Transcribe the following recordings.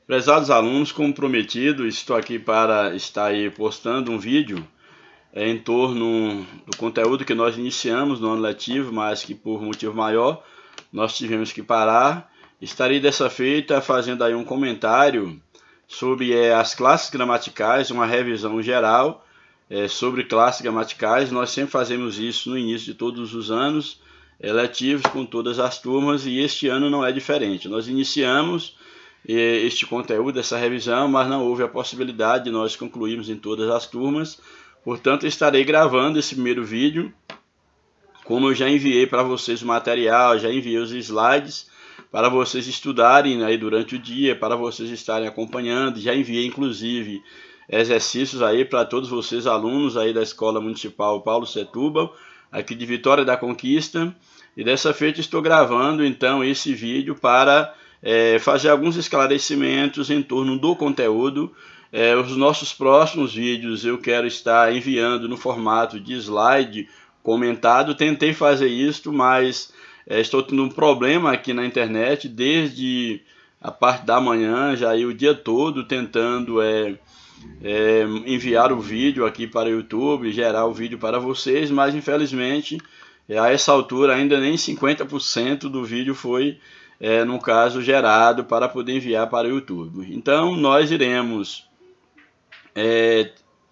Prezados alunos, como prometido, estou aqui para estar aí postando um vídeo em torno do conteúdo que nós iniciamos no ano letivo, mas que por motivo maior nós tivemos que parar. Estarei dessa feita fazendo aí um comentário sobre as classes gramaticais, uma revisão geral sobre classes gramaticais. Nós sempre fazemos isso no início de todos os anos letivos com todas as turmas e este ano não é diferente. Nós iniciamos este conteúdo, essa revisão, mas não houve a possibilidade de nós concluirmos em todas as turmas. Portanto, estarei gravando esse primeiro vídeo. Como eu já enviei para vocês o material, já enviei os slides para vocês estudarem aí durante o dia, para vocês estarem acompanhando. Já enviei, inclusive, exercícios aí para todos vocês, alunos aí da Escola Municipal Paulo Setúbal, aqui de Vitória da Conquista. E dessa feita estou gravando, então, esse vídeo para fazer alguns esclarecimentos em torno do conteúdo. Os nossos próximos vídeos eu quero estar enviando no formato de slide comentado. Tentei fazer isso, mas estou tendo um problema aqui na internet desde a parte da manhã, já aí o dia todo tentando enviar o vídeo aqui para o YouTube, gerar o vídeo para vocês, mas infelizmente a essa altura ainda nem 50% do vídeo foi no caso gerado para poder enviar para o YouTube. Então nós iremos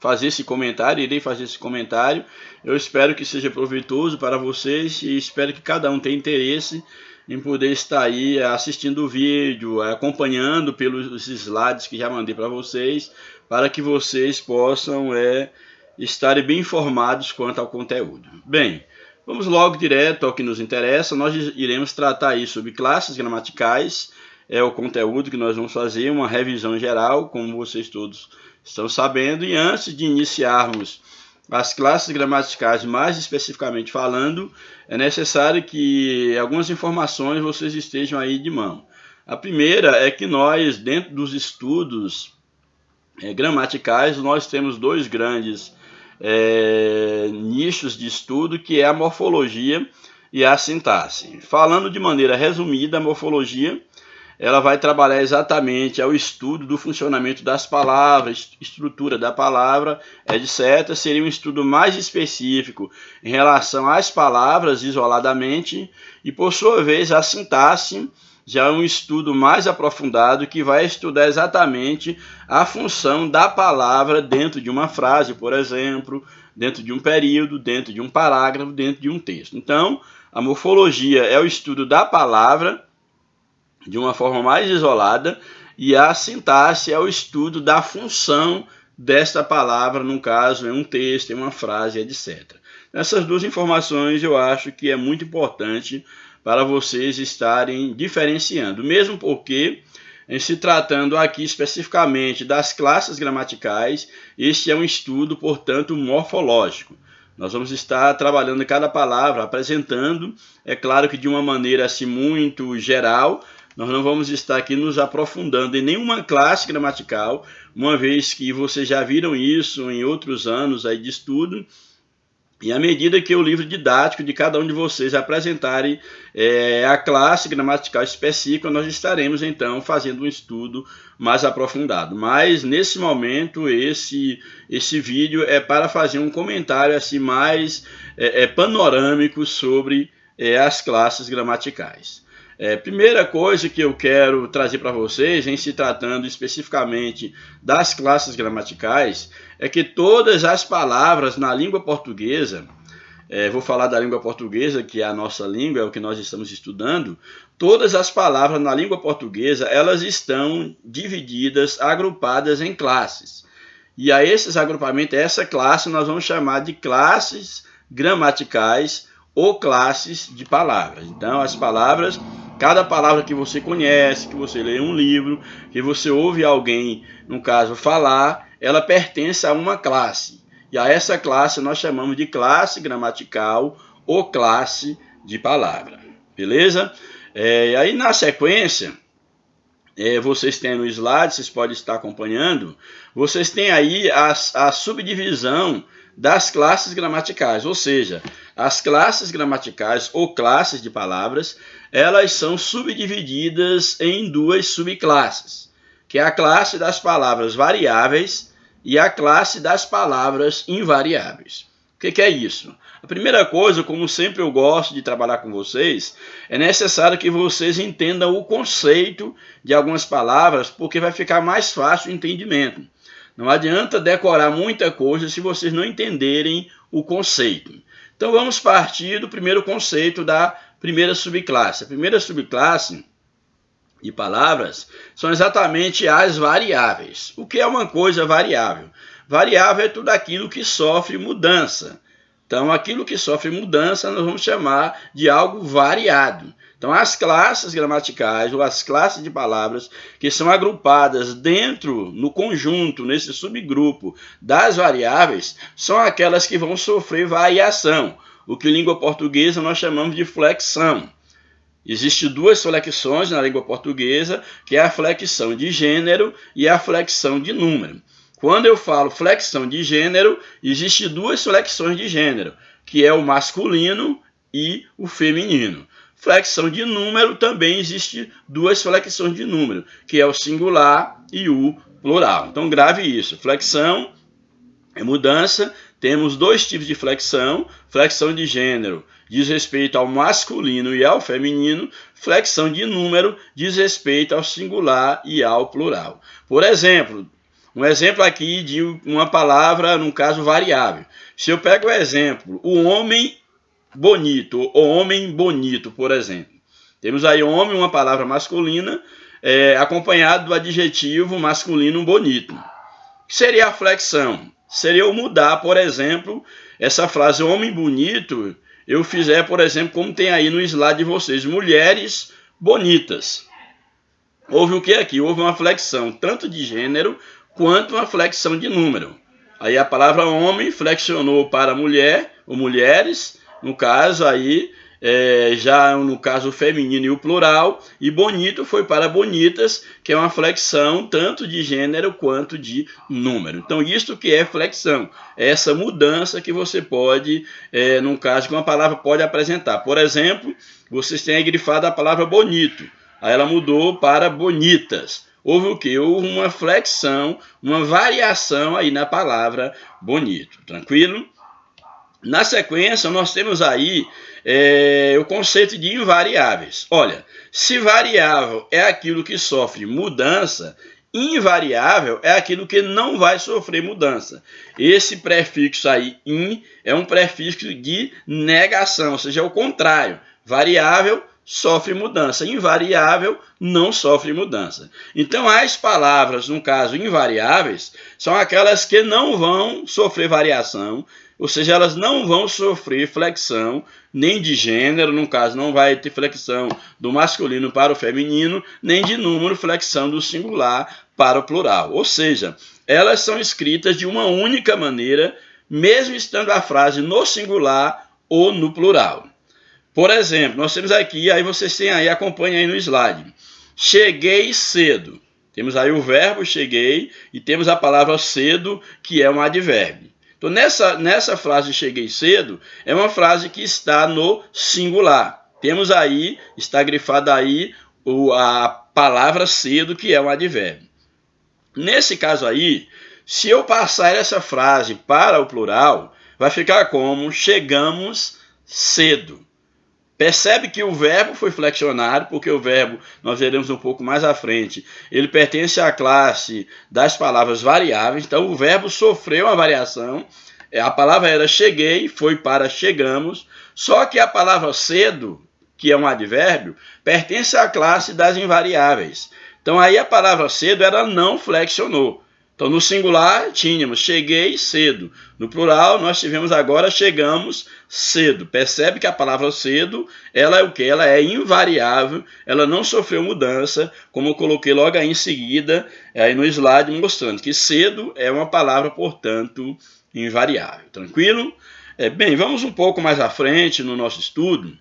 fazer esse comentário, irei fazer esse comentário. Eu espero que seja proveitoso para vocês e espero que cada um tenha interesse em poder estar aí assistindo o vídeo, acompanhando pelos slides que já mandei para vocês, para que vocês possam estarem bem informados quanto ao conteúdo. Bem, vamos logo direto ao que nos interessa. Nós iremos tratar aí sobre classes gramaticais, é o conteúdo que nós vamos fazer, uma revisão geral, como vocês todos estão sabendo. E antes de iniciarmos as classes gramaticais, mais especificamente falando, é necessário que algumas informações vocês estejam aí de mão. A primeira é que nós, dentro dos estudos gramaticais, nós temos dois grandes nichos de estudo, que é a morfologia e a sintaxe. Falando de maneira resumida, a morfologia ela vai trabalhar exatamente ao estudo do funcionamento das palavras, estrutura da palavra, etc. Seria um estudo mais específico em relação às palavras isoladamente, e por sua vez a sintaxe já é um estudo mais aprofundado que vai estudar exatamente a função da palavra dentro de uma frase, por exemplo, dentro de um período, dentro de um parágrafo, dentro de um texto. Então, a morfologia é o estudo da palavra de uma forma mais isolada, e a sintaxe é o estudo da função desta palavra, no caso, em um texto, em uma frase, etc. Essas duas informações eu acho que é muito importante para vocês estarem diferenciando, mesmo porque, em se tratando aqui especificamente das classes gramaticais, este é um estudo, portanto, morfológico. Nós vamos estar trabalhando cada palavra, apresentando, é claro que de uma maneira assim muito geral. Nós não vamos estar aqui nos aprofundando em nenhuma classe gramatical, uma vez que vocês já viram isso em outros anos aí de estudo. E à medida que o livro didático de cada um de vocês apresentarem a classe gramatical específica, nós estaremos então fazendo um estudo mais aprofundado. Mas nesse momento esse vídeo é para fazer um comentário assim mais panorâmico sobre as classes gramaticais. Primeira coisa que eu quero trazer para vocês, em se tratando especificamente das classes gramaticais, é que todas as palavras na língua portuguesa, vou falar da língua portuguesa, que é a nossa língua, é o que nós estamos estudando, todas as palavras na língua portuguesa, elas estão divididas, agrupadas em classes. E a esses agrupamentos, essa classe nós vamos chamar de classes gramaticais ou classes de palavras. Então, as palavras, cada palavra que você conhece, que você lê em um livro, que você ouve alguém, no caso, falar, ela pertence a uma classe. E a essa classe nós chamamos de classe gramatical ou classe de palavra. Beleza? Aí na sequência, vocês têm no slide, vocês podem estar acompanhando, vocês têm aí a subdivisão das classes gramaticais, ou seja, as classes gramaticais ou classes de palavras, elas são subdivididas em duas subclasses, que é a classe das palavras variáveis e a classe das palavras invariáveis. O que é isso? A primeira coisa, como sempre eu gosto de trabalhar com vocês, é necessário que vocês entendam o conceito de algumas palavras, porque vai ficar mais fácil o entendimento. Não adianta decorar muita coisa se vocês não entenderem o conceito. Então vamos partir do primeiro conceito da primeira subclasse. A primeira subclasse de palavras são exatamente as variáveis. O que é uma coisa variável? Variável é tudo aquilo que sofre mudança. Então, aquilo que sofre mudança nós vamos chamar de algo variado. Então, as classes gramaticais ou as classes de palavras que são agrupadas dentro, no conjunto, nesse subgrupo das variáveis, são aquelas que vão sofrer variação. O que em língua portuguesa nós chamamos de flexão. Existem duas flexões na língua portuguesa, que é a flexão de gênero e a flexão de número. Quando eu falo flexão de gênero, existem duas flexões de gênero, que é o masculino e o feminino. Flexão de número também existe duas flexões de número, que é o singular e o plural. Então grave isso. Flexão é mudança. Temos dois tipos de flexão. Flexão de gênero diz respeito ao masculino e ao feminino. Flexão de número diz respeito ao singular e ao plural. Por exemplo, um exemplo aqui de uma palavra, no caso, variável. Se eu pego o exemplo, o homem bonito, o homem bonito, por exemplo. Temos aí homem, uma palavra masculina, acompanhado do adjetivo masculino bonito. O que seria a flexão? Seria eu mudar, por exemplo, essa frase homem bonito, eu fizer, por exemplo, como tem aí no slide de vocês, mulheres bonitas. Houve o que aqui? Houve uma flexão tanto de gênero quanto uma flexão de número. Aí a palavra homem flexionou para mulher ou mulheres, no caso aí, já no caso o feminino e o plural, e bonito foi para bonitas, que é uma flexão tanto de gênero quanto de número. Então isso que é flexão, é essa mudança que você pode, no caso que uma palavra pode apresentar. Por exemplo, vocês têm aí grifado a palavra bonito, aí ela mudou para bonitas. Houve o quê? Houve uma flexão, uma variação aí na palavra bonito. Tranquilo? Na sequência, nós temos aí o conceito de invariáveis. Olha, se variável é aquilo que sofre mudança, invariável é aquilo que não vai sofrer mudança. Esse prefixo aí, in, é um prefixo de negação, ou seja, é o contrário. Variável sofre mudança, invariável não sofre mudança. Então, as palavras, no caso, invariáveis, são aquelas que não vão sofrer variação, ou seja, elas não vão sofrer flexão, nem de gênero, no caso, não vai ter flexão do masculino para o feminino, nem de número, flexão do singular para o plural. Ou seja, elas são escritas de uma única maneira, mesmo estando a frase no singular ou no plural. Por exemplo, nós temos aqui, aí vocês têm aí, acompanha aí no slide. Cheguei cedo. Temos aí o verbo cheguei e temos a palavra cedo, que é um advérbio. Então, nessa frase cheguei cedo, é uma frase que está no singular. Temos aí, está grifada aí a palavra cedo, que é um advérbio. Nesse caso aí, se eu passar essa frase para o plural, vai ficar como chegamos cedo. Percebe que o verbo foi flexionado, porque o verbo, nós veremos um pouco mais à frente, ele pertence à classe das palavras variáveis, então o verbo sofreu uma variação, a palavra era cheguei, foi para chegamos, só que a palavra cedo, que é um advérbio, pertence à classe das invariáveis. Então aí a palavra cedo, ela não flexionou. Então, no singular, tínhamos cheguei cedo. No plural, nós tivemos agora chegamos cedo. Percebe que a palavra cedo, ela é o quê? Ela é invariável, ela não sofreu mudança, como eu coloquei logo aí em seguida, aí no slide, mostrando que cedo é uma palavra, portanto, invariável. Tranquilo? Bem, vamos um pouco mais à frente no nosso estudo.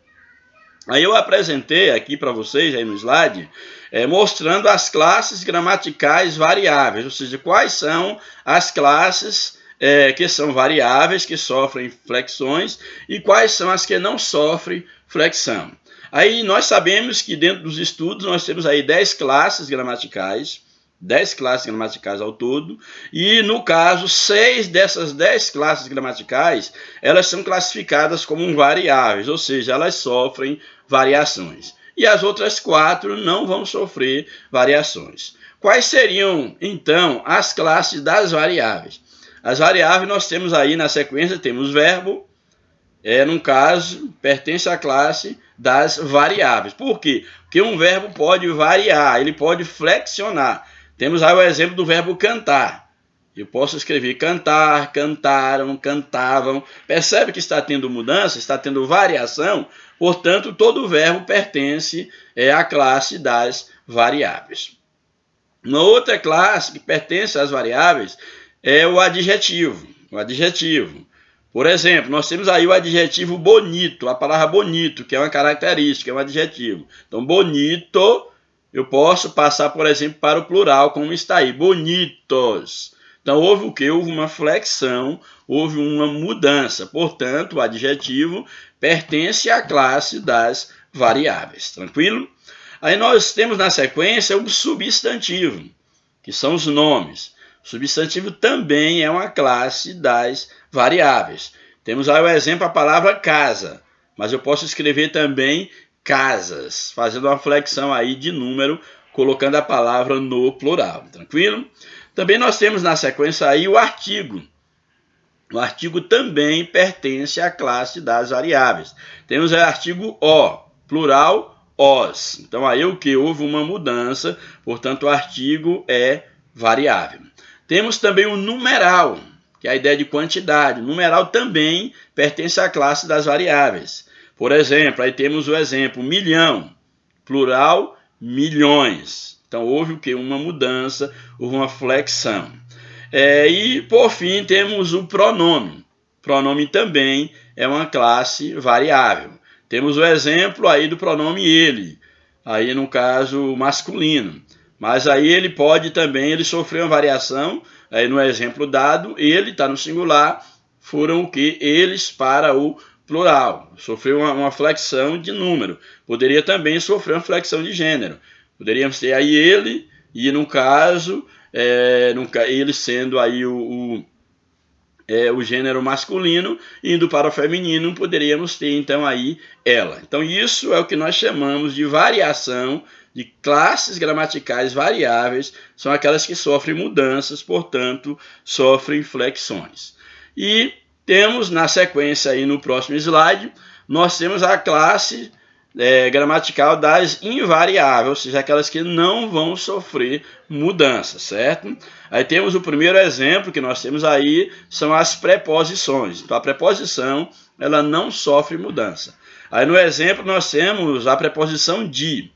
Aí eu apresentei aqui para vocês, aí no slide, mostrando as classes gramaticais variáveis, ou seja, quais são as classes que são variáveis, que sofrem flexões, e quais são as que não sofrem flexão. Aí nós sabemos que dentro dos estudos nós temos aí 10 classes gramaticais, 10 classes gramaticais ao todo, e no caso, 6 dessas 10 classes gramaticais, elas são classificadas como variáveis, ou seja, elas sofrem variações. E as outras 4 não vão sofrer variações. Quais seriam, então, as classes das variáveis? As variáveis nós temos aí na sequência, temos verbo, no caso, pertence à classe das variáveis. Por quê? Porque um verbo pode variar, ele pode flexionar. Temos aí o exemplo do verbo cantar. Eu posso escrever cantar, cantaram, cantavam. Percebe que está tendo mudança, está tendo variação, portanto, todo verbo pertence à classe das variáveis. Uma outra classe que pertence às variáveis é o adjetivo. O adjetivo. Por exemplo, nós temos aí o adjetivo bonito, a palavra bonito, que é uma característica, é um adjetivo. Então, bonito, eu posso passar, por exemplo, para o plural, como está aí, bonitos. Então, houve o quê? Houve uma flexão, houve uma mudança. Portanto, o adjetivo pertence à classe das variáveis. Tranquilo? Aí nós temos na sequência o substantivo, que são os nomes. O substantivo também é uma classe das variáveis. Temos aí o exemplo, a palavra casa, mas eu posso escrever também casas, fazendo uma flexão aí de número, colocando a palavra no plural, tranquilo? Também nós temos na sequência aí o artigo. O artigo também pertence à classe das variáveis. Temos o artigo o, plural, os. Então aí o que? Houve uma mudança, portanto o artigo é variável. Temos também o numeral, que é a ideia de quantidade. O numeral também pertence à classe das variáveis. Por exemplo, aí temos o exemplo milhão, plural, milhões. Então houve o que? Uma mudança, houve uma flexão. E por fim temos o pronome. Pronome também é uma classe variável. Temos o exemplo aí do pronome ele, aí no caso masculino. Mas aí ele pode também, ele sofreu uma variação, aí no exemplo dado, ele está no singular, foram o que? Eles para o plural. Sofreu uma flexão de número. Poderia também sofrer uma flexão de gênero. Poderíamos ter aí ele, e no caso, ele sendo aí o gênero masculino, indo para o feminino, poderíamos ter então aí ela. Então isso é o que nós chamamos de variação de classes gramaticais variáveis, são aquelas que sofrem mudanças, portanto, sofrem flexões. E temos na sequência aí no próximo slide, nós temos a classe gramatical das invariáveis, ou seja, aquelas que não vão sofrer mudança, certo? Aí temos o primeiro exemplo que nós temos aí, são as preposições. Então a preposição, ela não sofre mudança. Aí no exemplo nós temos a preposição de.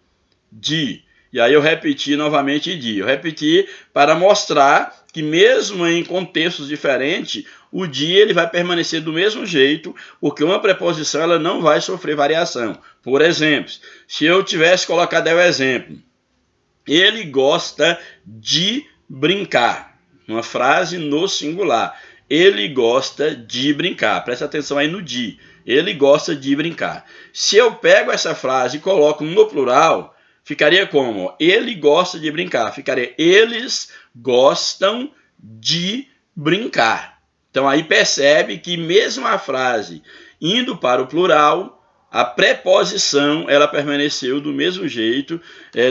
E aí eu repeti novamente de. Eu repeti para mostrar que mesmo em contextos diferentes, o de ele vai permanecer do mesmo jeito, porque uma preposição ela não vai sofrer variação. Por exemplo, se eu tivesse colocado o exemplo, ele gosta de brincar. Uma frase no singular. Ele gosta de brincar. Presta atenção aí no de. Ele gosta de brincar. Se eu pego essa frase e coloco no plural, ficaria como? Ele gosta de brincar. Ficaria eles gostam de brincar. Então aí percebe que mesmo a frase indo para o plural, a preposição ela permaneceu do mesmo jeito,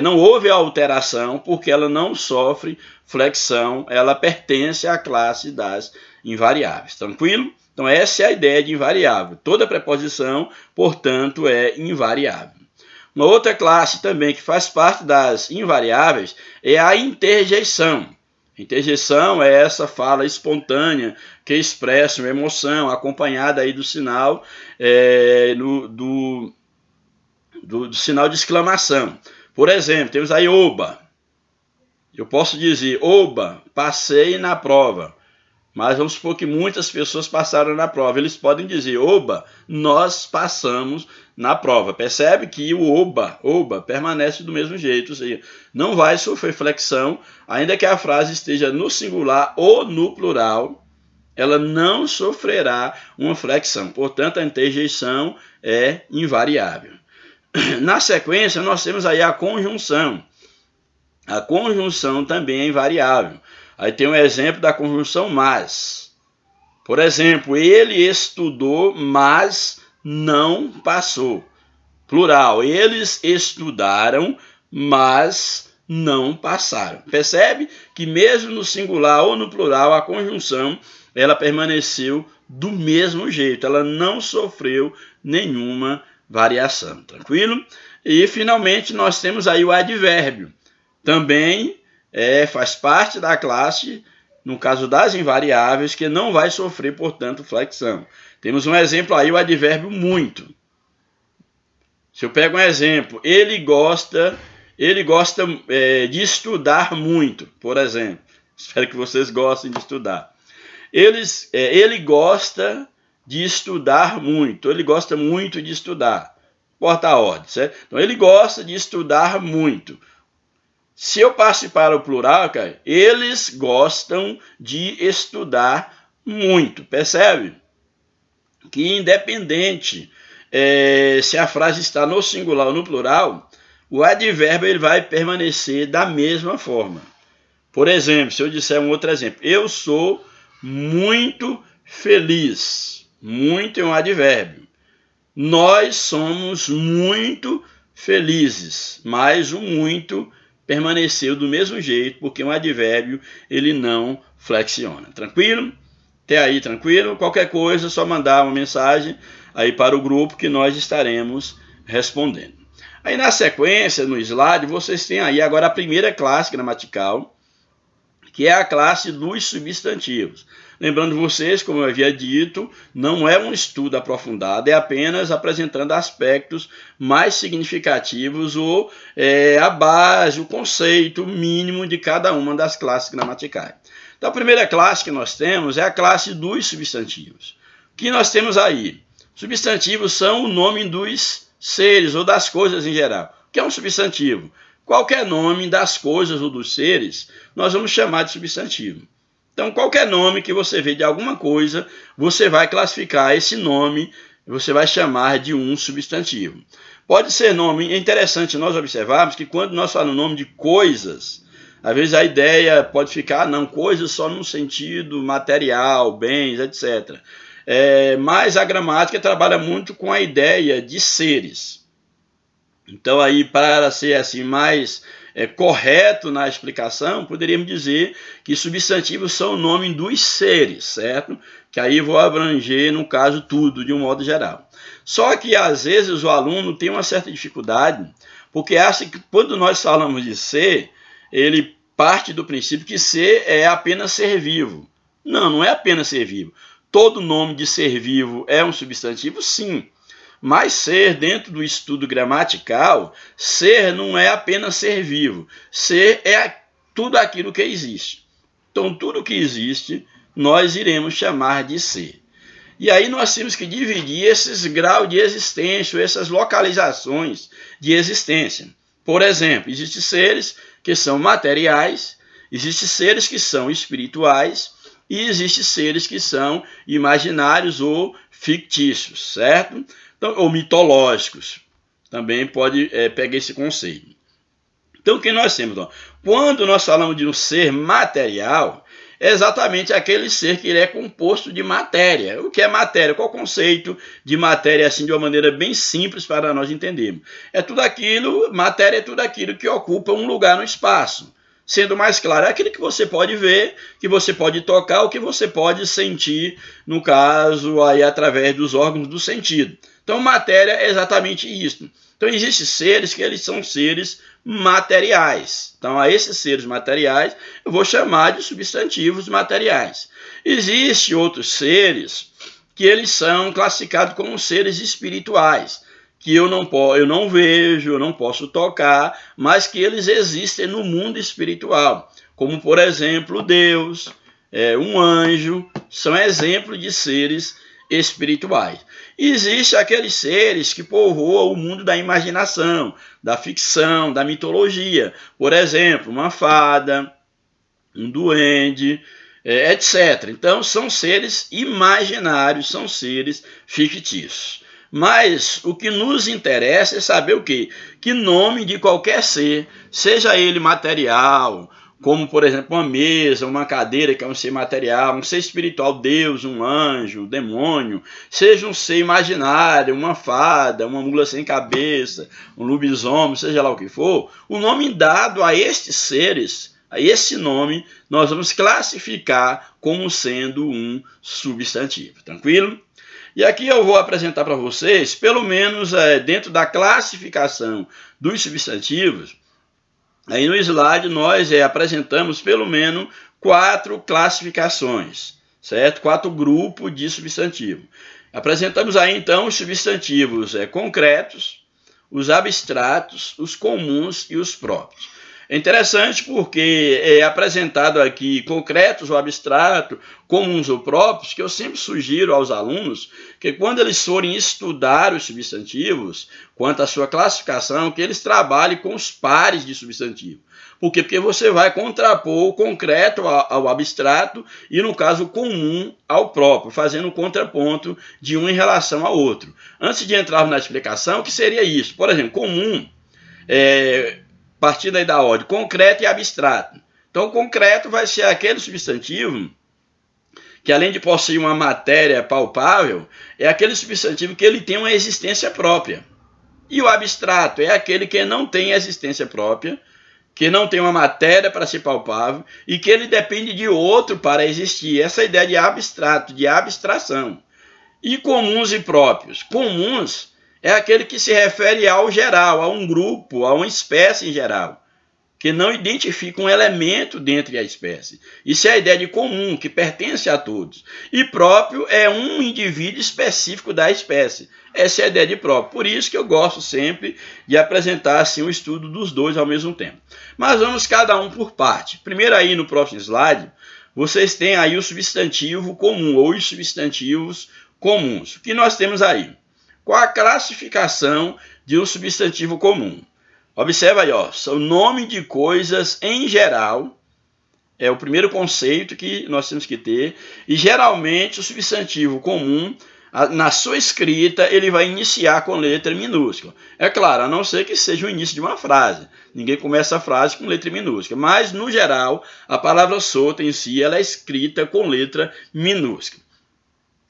não houve alteração porque ela não sofre flexão, ela pertence à classe das invariáveis. Tranquilo? Então essa é a ideia de invariável. Toda preposição, portanto, é invariável. Uma outra classe também que faz parte das invariáveis é a interjeição. Interjeição é essa fala espontânea que expressa uma emoção, acompanhada aí do sinal do sinal de exclamação. Por exemplo, temos aí oba. Eu posso dizer, oba, passei na prova. Mas vamos supor que muitas pessoas passaram na prova. Eles podem dizer, oba, nós passamos na prova. Percebe que o oba permanece do mesmo jeito. Ou seja, não vai sofrer flexão, ainda que a frase esteja no singular ou no plural, ela não sofrerá uma flexão. Portanto, a interjeição é invariável. Na sequência, nós temos aí a conjunção. A conjunção também é invariável. Aí tem um exemplo da conjunção mas. Por exemplo, ele estudou, mas não passou. Plural, eles estudaram, mas não passaram. Percebe que mesmo no singular ou no plural, a conjunção ela permaneceu do mesmo jeito. Ela não sofreu nenhuma variação. Tranquilo? E, finalmente, nós temos aí o advérbio. Também faz parte da classe, no caso das invariáveis, que não vai sofrer, portanto, flexão. Temos um exemplo aí, o advérbio muito. Se eu pego um exemplo, ele gosta de estudar muito, por exemplo. Espero que vocês gostem de estudar. Ele gosta de estudar muito, ele gosta muito de estudar. Importa a ordem, certo? Então, ele gosta de estudar muito. Se eu passo para o plural, cara, eles gostam de estudar muito. Percebe? Que independente se a frase está no singular ou no plural, o advérbio ele vai permanecer da mesma forma. Por exemplo, se eu disser um outro exemplo, eu sou muito feliz. Muito é um advérbio. Nós somos muito felizes, mas o muito permaneceu do mesmo jeito, porque um advérbio ele não flexiona. Tranquilo? Até aí, tranquilo? Qualquer coisa, é só mandar uma mensagem aí para o grupo que nós estaremos respondendo. Aí na sequência, no slide, vocês têm aí agora a primeira classe gramatical, que é a classe dos substantivos. Lembrando vocês, como eu havia dito, não é um estudo aprofundado, é apenas apresentando aspectos mais significativos ou a base, o conceito mínimo de cada uma das classes gramaticais. Então, a primeira classe que nós temos é a classe dos substantivos. O que nós temos aí? Substantivos são o nome dos seres ou das coisas em geral. O que é um substantivo? Qualquer nome das coisas ou dos seres, nós vamos chamar de substantivo. Então, qualquer nome que você vê de alguma coisa, você vai classificar esse nome, você vai chamar de um substantivo. Pode ser nome, é interessante nós observarmos que quando nós falamos nome de coisas, às vezes a ideia pode ficar, não, coisas só no sentido material, bens, etc. Mas a gramática trabalha muito com a ideia de seres. Então, aí, para ser assim mais correto na explicação, poderíamos dizer que substantivos são o nome dos seres, certo? Que aí vou abranger, no caso, tudo, de um modo geral. Só que, às vezes, o aluno tem uma certa dificuldade, porque acha que quando nós falamos de ser, ele parte do princípio que ser é apenas ser vivo. Não, não é apenas ser vivo. Todo nome de ser vivo é um substantivo? Sim. Mas ser, dentro do estudo gramatical, ser não é apenas ser vivo. Ser é tudo aquilo que existe. Então, tudo que existe, nós iremos chamar de ser. E aí nós temos que dividir esses graus de existência, essas localizações de existência. Por exemplo, existem seres que são materiais, existem seres que são espirituais e existem seres que são imaginários ou fictícios, certo? Então, ou mitológicos, também pode pegar esse conceito. Então, o que nós temos? Ó? Quando nós falamos de um ser material, é exatamente aquele ser que ele é composto de matéria. O que é matéria? Qual o conceito de matéria, assim, de uma maneira bem simples para nós entendermos? Matéria é tudo aquilo que ocupa um lugar no espaço. Sendo mais claro, é aquilo que você pode ver, que você pode tocar, ou que você pode sentir, no caso, aí através dos órgãos do sentido. Então, matéria é exatamente isso. Então, existem seres que eles são seres materiais. Então, a esses seres materiais, eu vou chamar de substantivos materiais. Existem outros seres que eles são classificados como seres espirituais, que eu não vejo, eu não posso tocar, mas que eles existem no mundo espiritual, como, por exemplo, Deus, um anjo, são exemplos de seres espirituais. Existem aqueles seres que povoam o mundo da imaginação, da ficção, da mitologia, por exemplo, uma fada, um duende, etc. Então, são seres imaginários, são seres fictícios. Mas o que nos interessa é saber o quê? Que nome de qualquer ser, seja ele material, como, por exemplo, uma mesa, uma cadeira, que é um ser material, um ser espiritual, Deus, um anjo, um demônio, seja um ser imaginário, uma fada, uma mula sem cabeça, um lobisomem, seja lá o que for, o nome dado a estes seres, a esse nome, nós vamos classificar como sendo um substantivo, tranquilo? E aqui eu vou apresentar para vocês, pelo menos dentro da classificação dos substantivos. Aí no slide nós apresentamos pelo menos 4 classificações, certo? 4 grupos de substantivo. Apresentamos aí então os substantivos concretos, os abstratos, os comuns e os próprios. É interessante porque é apresentado aqui concretos ou abstrato, comuns ou próprios, que eu sempre sugiro aos alunos que quando eles forem estudar os substantivos, quanto à sua classificação, que eles trabalhem com os pares de substantivo. Por quê? Porque você vai contrapor o concreto ao abstrato e, no caso, o comum ao próprio, fazendo um contraponto de um em relação ao outro. Antes de entrar na explicação, o que seria isso? Por exemplo, comum partindo aí da ordem, concreto e abstrato. Então, concreto vai ser aquele substantivo que, além de possuir uma matéria palpável, é aquele substantivo que ele tem uma existência própria. E o abstrato é aquele que não tem existência própria, que não tem uma matéria para ser palpável e que ele depende de outro para existir. Essa é a ideia de abstrato, de abstração. E comuns e próprios. Comuns é aquele que se refere ao geral, a um grupo, a uma espécie em geral, que não identifica um elemento dentro da espécie. Isso é a ideia de comum, que pertence a todos. E próprio é um indivíduo específico da espécie. Essa é a ideia de próprio. Por isso que eu gosto sempre de apresentar assim, o estudo dos dois ao mesmo tempo. Mas vamos cada um por parte. Primeiro aí no próximo slide, vocês têm aí o substantivo comum, ou os substantivos comuns. O que nós temos aí? Qual a classificação de um substantivo comum? Observa aí, ó, são nome de coisas em geral, é o primeiro conceito que nós temos que ter, e geralmente o substantivo comum, na sua escrita, ele vai iniciar com letra minúscula. É claro, a não ser que seja o início de uma frase. Ninguém começa a frase com letra minúscula, mas, no geral, a palavra solta em si, ela é escrita com letra minúscula.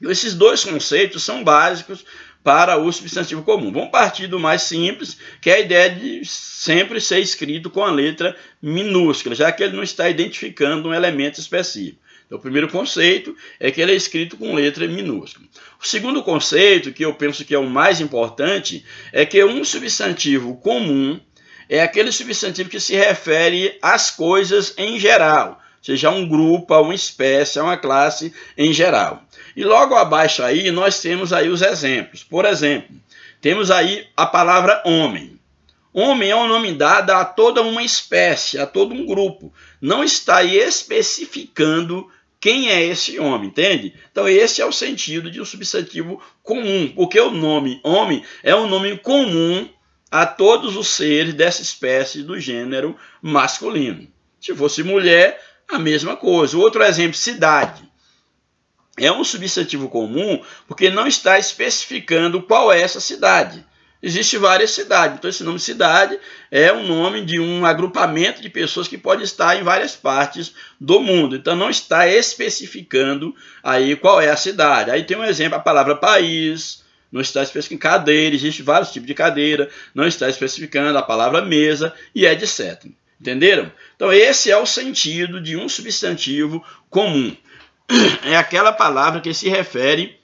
Esses dois conceitos são básicos para o substantivo comum. Vamos partir do mais simples, que é a ideia de sempre ser escrito com a letra minúscula, já que ele não está identificando um elemento específico. Então, o primeiro conceito é que ele é escrito com letra minúscula. O segundo conceito, que eu penso que é o mais importante, é que um substantivo comum é aquele substantivo que se refere às coisas em geral, seja um grupo, a uma espécie, a uma classe em geral. E logo abaixo aí nós temos aí os exemplos. Por exemplo, temos aí a palavra homem. Homem é um nome dado a toda uma espécie, a todo um grupo. Não está aí especificando quem é esse homem, entende? Então esse é o sentido de um substantivo comum, porque o nome homem é um nome comum a todos os seres dessa espécie do gênero masculino. Se fosse mulher, a mesma coisa. Outro exemplo, cidade. É um substantivo comum porque não está especificando qual é essa cidade. Existem várias cidades, então esse nome cidade é o nome de um agrupamento de pessoas que pode estar em várias partes do mundo. Então não está especificando aí qual é a cidade. Aí tem um exemplo, a palavra país, não está especificando cadeira, existem vários tipos de cadeira, não está especificando a palavra mesa e etc. Entenderam? Então esse é o sentido de um substantivo comum. É aquela palavra que se refere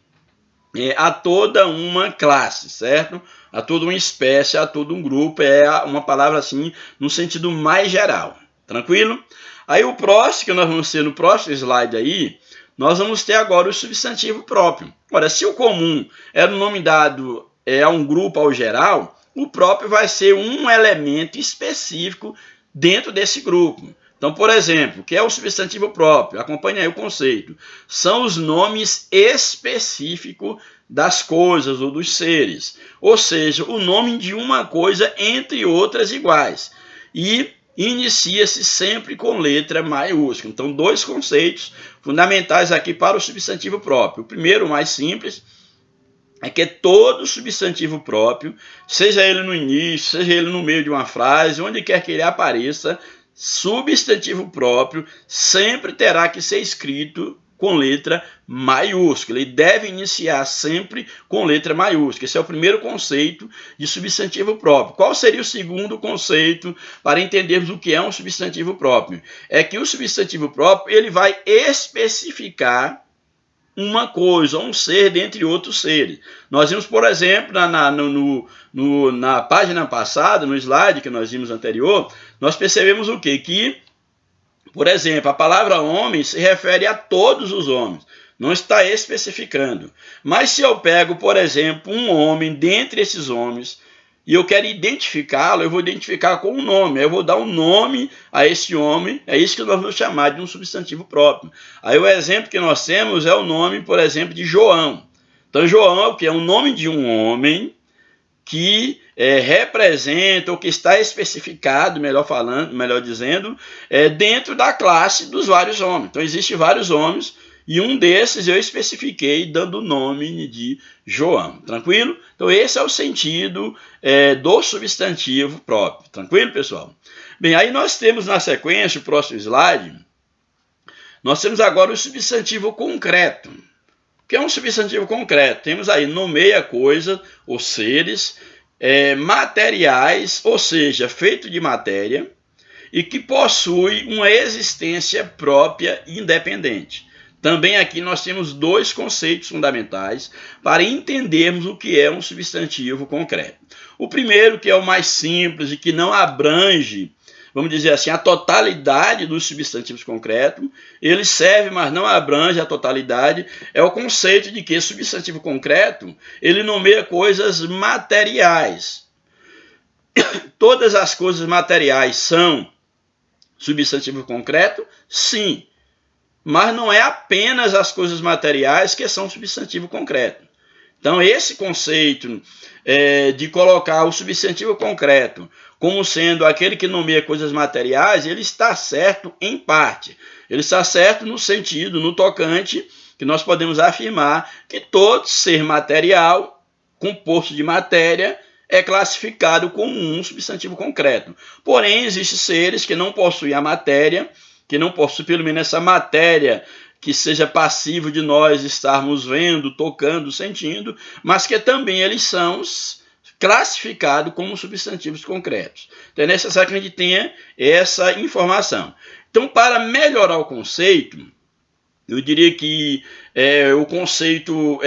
a toda uma classe, certo? A toda uma espécie, a todo um grupo, é uma palavra assim no sentido mais geral, tranquilo? Aí o próximo, que nós vamos ter no próximo slide aí, nós vamos ter agora o substantivo próprio. Ora, se o comum era um nome dado a um grupo ao geral, o próprio vai ser um elemento específico dentro desse grupo. Então, por exemplo, o que é o substantivo próprio? Acompanhe aí o conceito. São os nomes específicos das coisas ou dos seres. Ou seja, o nome de uma coisa entre outras iguais. E inicia-se sempre com letra maiúscula. Então, dois conceitos fundamentais aqui para o substantivo próprio. O primeiro, o mais simples, é que todo substantivo próprio, seja ele no início, seja ele no meio de uma frase, onde quer que ele apareça, substantivo próprio sempre terá que ser escrito com letra maiúscula. Ele deve iniciar sempre com letra maiúscula. Esse é o primeiro conceito de substantivo próprio. Qual seria o segundo conceito para entendermos o que é um substantivo próprio? É que o substantivo próprio ele vai especificar uma coisa, um ser dentre outros seres. Nós vimos, por exemplo, na página passada, no slide que nós vimos anterior, nós percebemos o quê? Que, por exemplo, a palavra homem se refere a todos os homens, não está especificando. Mas se eu pego, por exemplo, um homem dentre esses homens, e eu quero identificá-lo, eu vou identificar com um nome, eu vou dar um nome a esse homem, é isso que nós vamos chamar de um substantivo próprio. Aí o exemplo que nós temos é o nome, por exemplo, de João. Então João é o que? É o nome de um homem que representa, ou que está especificado, melhor dizendo, dentro da classe dos vários homens. Então existem vários homens, e um desses eu especifiquei dando o nome de João. Tranquilo? Então esse é o sentido do substantivo próprio. Tranquilo, pessoal? Bem, aí nós temos na sequência, o próximo slide, nós temos agora o substantivo concreto. O que é um substantivo concreto? Temos aí, nomeia coisa, ou seres, materiais, ou seja, feito de matéria, e que possui uma existência própria e independente. Também aqui nós temos dois conceitos fundamentais para entendermos o que é um substantivo concreto. O primeiro, que é o mais simples e que não abrange, vamos dizer assim, a totalidade dos substantivos concretos, ele serve, mas não abrange a totalidade, é o conceito de que substantivo concreto, ele nomeia coisas materiais. Todas as coisas materiais são substantivo concreto? Sim. Mas não é apenas as coisas materiais que são substantivo concreto. Então, esse conceito de colocar o substantivo concreto como sendo aquele que nomeia coisas materiais, ele está certo em parte. Ele está certo no sentido, no tocante, que nós podemos afirmar que todo ser material, composto de matéria, é classificado como um substantivo concreto. Porém, existem seres que não possuem a matéria, que não possui pelo menos essa matéria que seja passivo de nós estarmos vendo, tocando, sentindo, mas que também eles são classificados como substantivos concretos. Então é necessário que a gente tenha essa informação. Então, para melhorar o conceito, eu diria que o conceito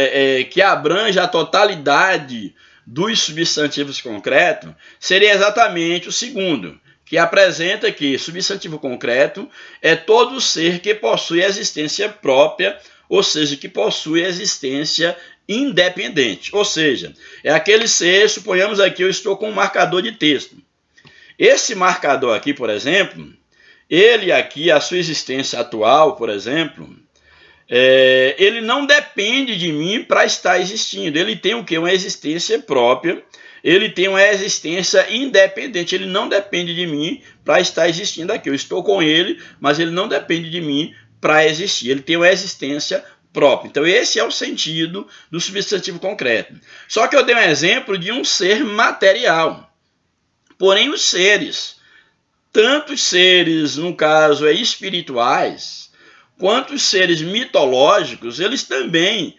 que abrange a totalidade dos substantivos concretos seria exatamente o segundo, que apresenta que substantivo concreto é todo ser que possui existência própria, ou seja, que possui existência independente. Ou seja, é aquele ser, suponhamos aqui, eu estou com um marcador de texto. Esse marcador aqui, por exemplo, ele aqui, a sua existência atual, por exemplo, ele não depende de mim para estar existindo. Ele tem o quê? Uma existência própria. Ele tem uma existência independente, ele não depende de mim para estar existindo aqui. Eu estou com ele, mas ele não depende de mim para existir. Ele tem uma existência própria. Então esse é o sentido do substantivo concreto. Só que eu dei um exemplo de um ser material. Porém os seres, tanto os seres, no caso, espirituais, quanto os seres mitológicos, eles também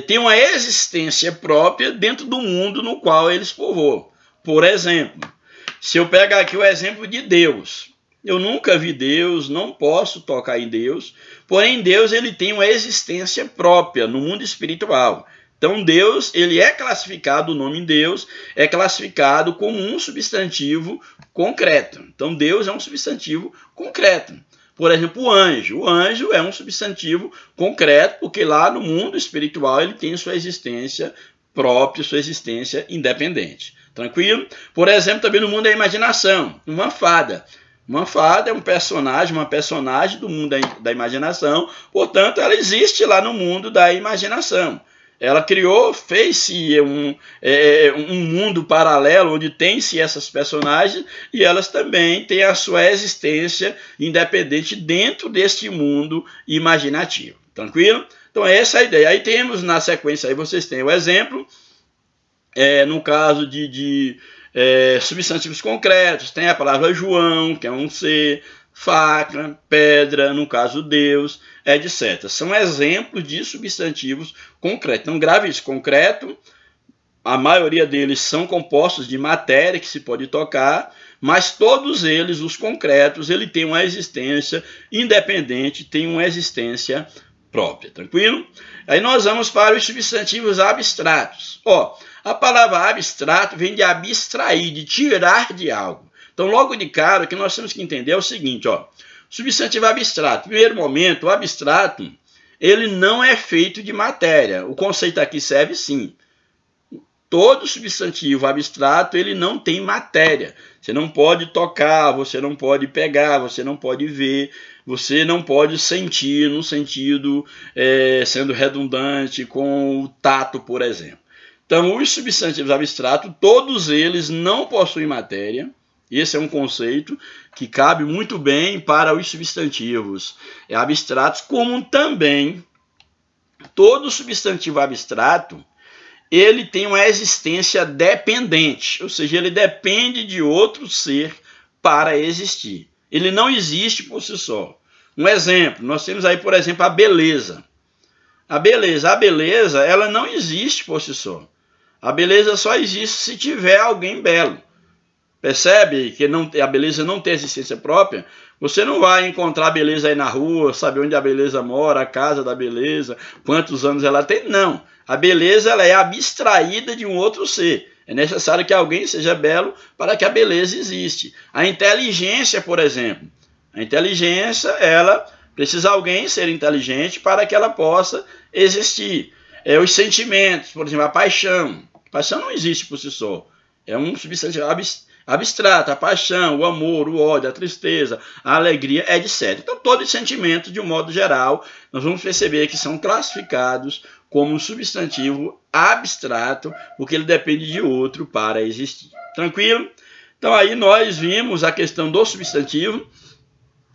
tem uma existência própria dentro do mundo no qual eles povoam. Por exemplo, se eu pegar aqui o exemplo de Deus, eu nunca vi Deus, não posso tocar em Deus, porém Deus ele tem uma existência própria no mundo espiritual. Então Deus, ele é classificado, o nome Deus é classificado como um substantivo concreto. Então Deus é um substantivo concreto. Por exemplo, o anjo. O anjo é um substantivo concreto, porque lá no mundo espiritual ele tem sua existência própria, sua existência independente. Tranquilo? Por exemplo, também no mundo da imaginação, uma fada. Uma fada é uma personagem do mundo da imaginação, portanto, ela existe lá no mundo da imaginação. Ela fez-se um mundo paralelo onde tem-se essas personagens e elas também têm a sua existência independente dentro deste mundo imaginativo. Tranquilo? Então essa é a ideia. Aí temos na sequência, aí vocês têm o exemplo, no caso de substantivos concretos, tem a palavra João, que é um ser, faca, pedra, no caso Deus, etc. São exemplos de substantivos concretos. Então grave isso, concreto, a maioria deles são compostos de matéria que se pode tocar, mas todos eles, os concretos, ele tem uma existência independente, tem uma existência própria, tranquilo? Aí nós vamos para os substantivos abstratos. A palavra abstrato vem de abstrair, de tirar de algo. Então, logo de cara, o que nós temos que entender é o seguinte, substantivo abstrato. No primeiro momento, o abstrato, ele não é feito de matéria. O conceito aqui serve sim. Todo substantivo abstrato, ele não tem matéria. Você não pode tocar, você não pode pegar, você não pode ver, você não pode sentir, no sentido, sendo redundante, com o tato, por exemplo. Então, os substantivos abstratos, todos eles não possuem matéria. Esse é um conceito que cabe muito bem para os substantivos abstratos, como também todo substantivo abstrato, ele tem uma existência dependente, ou seja, ele depende de outro ser para existir. Ele não existe por si só. Um exemplo, nós temos aí, por exemplo, a beleza. A beleza, ela não existe por si só. A beleza só existe se tiver alguém belo. Percebe que a beleza não tem existência própria? Você não vai encontrar a beleza aí na rua, saber onde a beleza mora, a casa da beleza, quantos anos ela tem. Não. A beleza ela é abstraída de um outro ser. É necessário que alguém seja belo para que a beleza existe. A inteligência, por exemplo. A inteligência, ela precisa alguém ser inteligente para que ela possa existir. Os sentimentos, por exemplo, a paixão. A paixão não existe por si só. É um substantivo abstrato, a paixão, o amor, o ódio, a tristeza, a alegria, etc. Então, todos os sentimentos, de um modo geral, nós vamos perceber que são classificados como um substantivo abstrato, porque ele depende de outro para existir. Tranquilo? Então, aí nós vimos a questão do substantivo.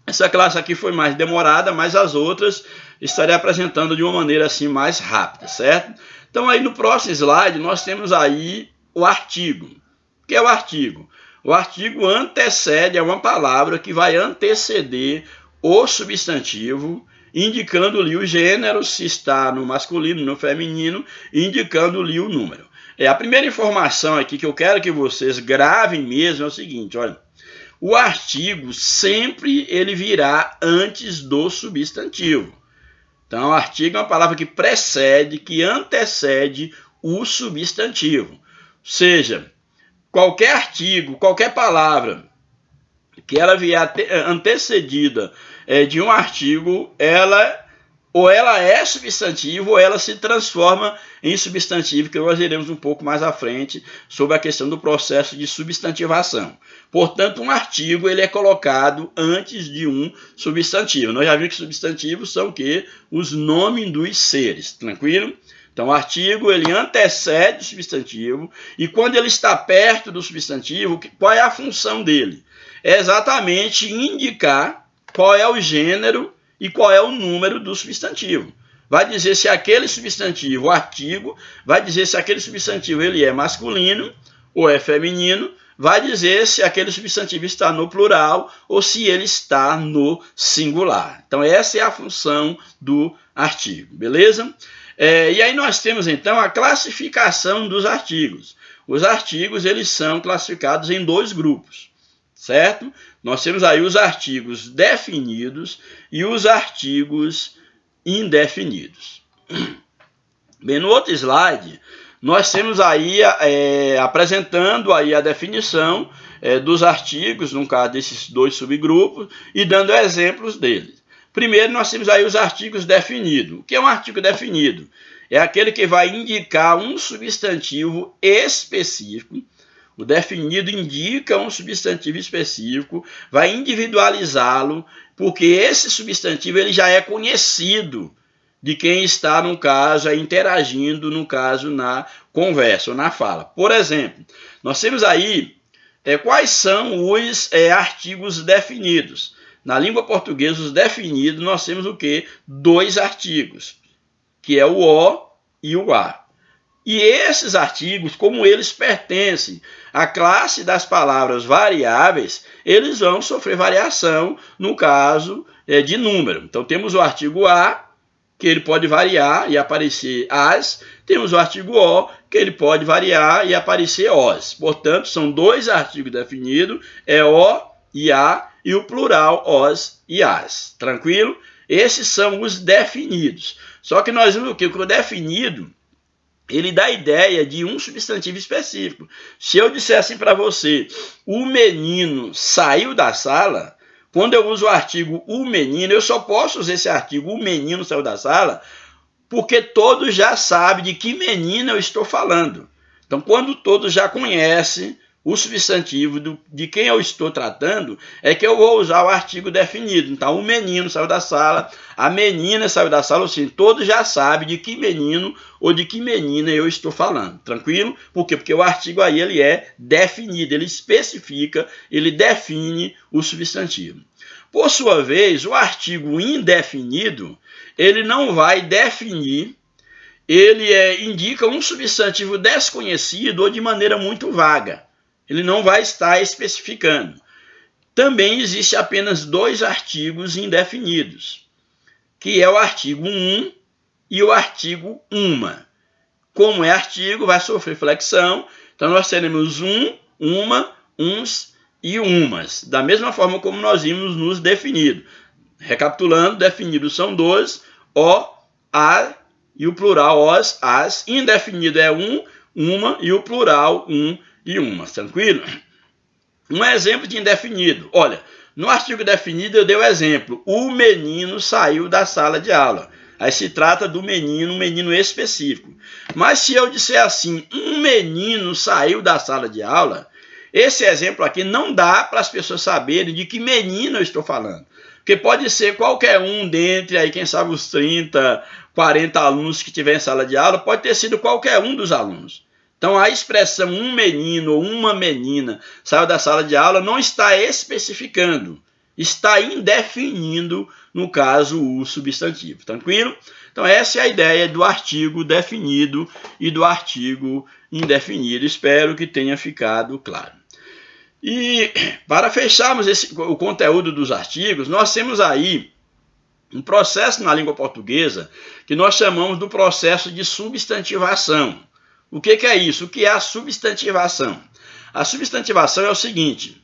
Essa classe aqui foi mais demorada, mas as outras estarei apresentando de uma maneira assim mais rápida, certo? Então, aí no próximo slide, nós temos aí o artigo. O que é o artigo? O artigo antecede a uma palavra que vai anteceder o substantivo, indicando-lhe o gênero, se está no masculino, no feminino, indicando-lhe o número. A primeira informação aqui que eu quero que vocês gravem mesmo é o seguinte, olha. O artigo sempre ele virá antes do substantivo. Então, artigo é uma palavra que precede, que antecede o substantivo. Ou seja, qualquer artigo, qualquer palavra que ela vier antecedida de um artigo, ou ela é substantivo ou ela se transforma em substantivo, que nós veremos um pouco mais à frente sobre a questão do processo de substantivação. Portanto, um artigo ele é colocado antes de um substantivo. Nós já vimos que substantivos são o quê? Os nomes dos seres, tranquilo? Então, o artigo ele antecede o substantivo e quando ele está perto do substantivo, qual é a função dele? É exatamente indicar qual é o gênero e qual é o número do substantivo. Vai dizer se aquele substantivo, o artigo, vai dizer se aquele substantivo ele é masculino ou é feminino, vai dizer se aquele substantivo está no plural ou se ele está no singular. Então, essa é a função do artigo, beleza? E aí nós temos, então, a classificação dos artigos. Os artigos, eles são classificados em dois grupos, certo? Nós temos aí os artigos definidos e os artigos indefinidos. Bem, no outro slide, nós temos aí apresentando aí a definição dos artigos, no caso desses dois subgrupos, e dando exemplos deles. Primeiro, nós temos aí os artigos definidos. O que é um artigo definido? É aquele que vai indicar um substantivo específico. O definido indica um substantivo específico, vai individualizá-lo, porque esse substantivo ele já é conhecido de quem está, no caso, interagindo, no caso, na conversa ou na fala. Por exemplo, nós temos aí quais são os artigos definidos. Na língua portuguesa, os definidos, nós temos o quê? 2 artigos, que é o O e o A. E esses artigos, como eles pertencem à classe das palavras variáveis, eles vão sofrer variação no caso de número. Então, temos o artigo A, que ele pode variar e aparecer as. Temos o artigo O, que ele pode variar e aparecer os. Portanto, são 2 artigos definidos, é O e A, e o plural os e as. Tranquilo? Esses são os definidos. Só que nós vimos o quê? Que o definido, ele dá a ideia de um substantivo específico. Se eu disser assim para você, o menino saiu da sala, quando eu uso o artigo o menino, eu só posso usar esse artigo, o menino saiu da sala, porque todos já sabem de que menino eu estou falando. Então, quando todos já conhecem o substantivo de quem eu estou tratando, é que eu vou usar o artigo definido. Então, o menino saiu da sala, a menina saiu da sala, ou seja, todos já sabem de que menino ou de que menina eu estou falando. Tranquilo? Por quê? Porque o artigo aí ele é definido, ele especifica, ele define o substantivo. Por sua vez, o artigo indefinido, ele não vai definir, ele indica um substantivo desconhecido ou de maneira muito vaga. Ele não vai estar especificando. Também existe apenas 2 artigos indefinidos, que é o artigo um e o artigo uma. Como é artigo, vai sofrer flexão, então nós teremos um, uma, uns e umas, da mesma forma como nós vimos nos definidos. Recapitulando, definidos são 2, o, a e o plural os, as. Indefinido é um, uma e o plural um e umas, tranquilo? Um exemplo de indefinido. Olha, no artigo definido eu dei o exemplo. O menino saiu da sala de aula. Aí se trata do menino, um menino específico. Mas se eu disser assim, um menino saiu da sala de aula, esse exemplo aqui não dá para as pessoas saberem de que menino eu estou falando. Porque pode ser qualquer um dentre, aí, quem sabe, os 30, 40 alunos que tiver em sala de aula, pode ter sido qualquer um dos alunos. Então, a expressão um menino ou uma menina saiu da sala de aula não está especificando, está indefinindo, no caso, o substantivo. Tranquilo? Então, essa é a ideia do artigo definido e do artigo indefinido. Espero que tenha ficado claro. E para fecharmos o conteúdo dos artigos, nós temos aí um processo na língua portuguesa que nós chamamos do processo de substantivação. O que é isso? O que é a substantivação? A substantivação é o seguinte,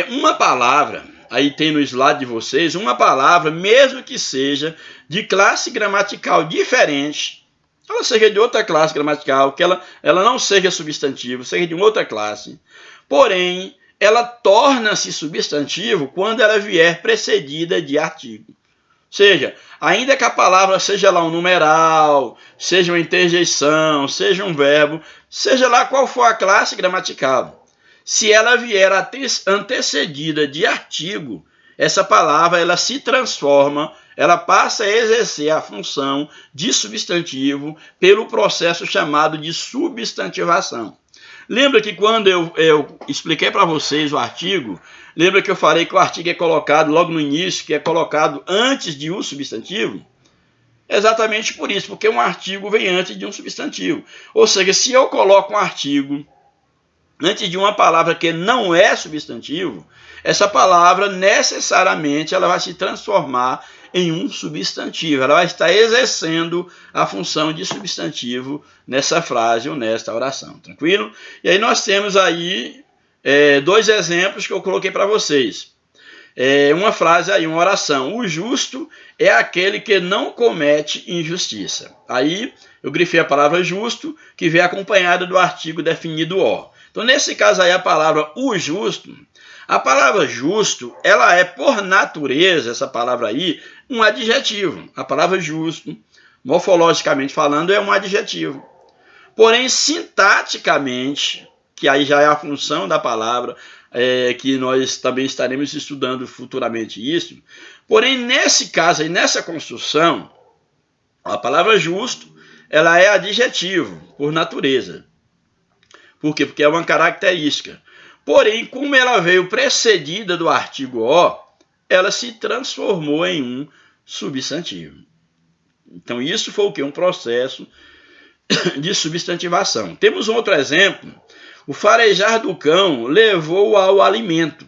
uma palavra, aí tem no slide de vocês, uma palavra, mesmo que seja de classe gramatical diferente, ela seja de outra classe gramatical, que ela não seja substantivo, seja de outra classe, porém, ela torna-se substantivo quando ela vier precedida de artigo. Ou seja, ainda que a palavra seja lá um numeral, seja uma interjeição, seja um verbo, seja lá qual for a classe gramatical, se ela vier antecedida de artigo, essa palavra ela se transforma, ela passa a exercer a função de substantivo pelo processo chamado de substantivação. Lembra que quando eu expliquei para vocês o artigo, lembra que eu falei que o artigo é colocado logo no início, que é colocado antes de um substantivo? Exatamente por isso, porque um artigo vem antes de um substantivo. Ou seja, se eu coloco um artigo antes de uma palavra que não é substantivo, essa palavra necessariamente ela vai se transformar em um substantivo. Ela vai estar exercendo a função de substantivo nessa frase ou nesta oração. Tranquilo? E aí nós temos aí 2 exemplos que eu coloquei para vocês. Uma frase aí, uma oração. O justo é aquele que não comete injustiça. Aí eu grifei a palavra justo, que vem acompanhada do artigo definido o. Então, nesse caso aí, a palavra o justo, a palavra justo, ela é, por natureza, essa palavra aí, um adjetivo. A palavra justo, morfologicamente falando, é um adjetivo. Porém, sintaticamente, que aí já é a função da palavra, que nós também estaremos estudando futuramente isso. Porém, nesse caso aí, nessa construção, a palavra justo, ela é adjetivo, por natureza. Por quê? Porque é uma característica. Porém, como ela veio precedida do artigo o, ela se transformou em um substantivo. Então, isso foi o quê? Um processo de substantivação. Temos um outro exemplo. O farejar do cão levou ao alimento.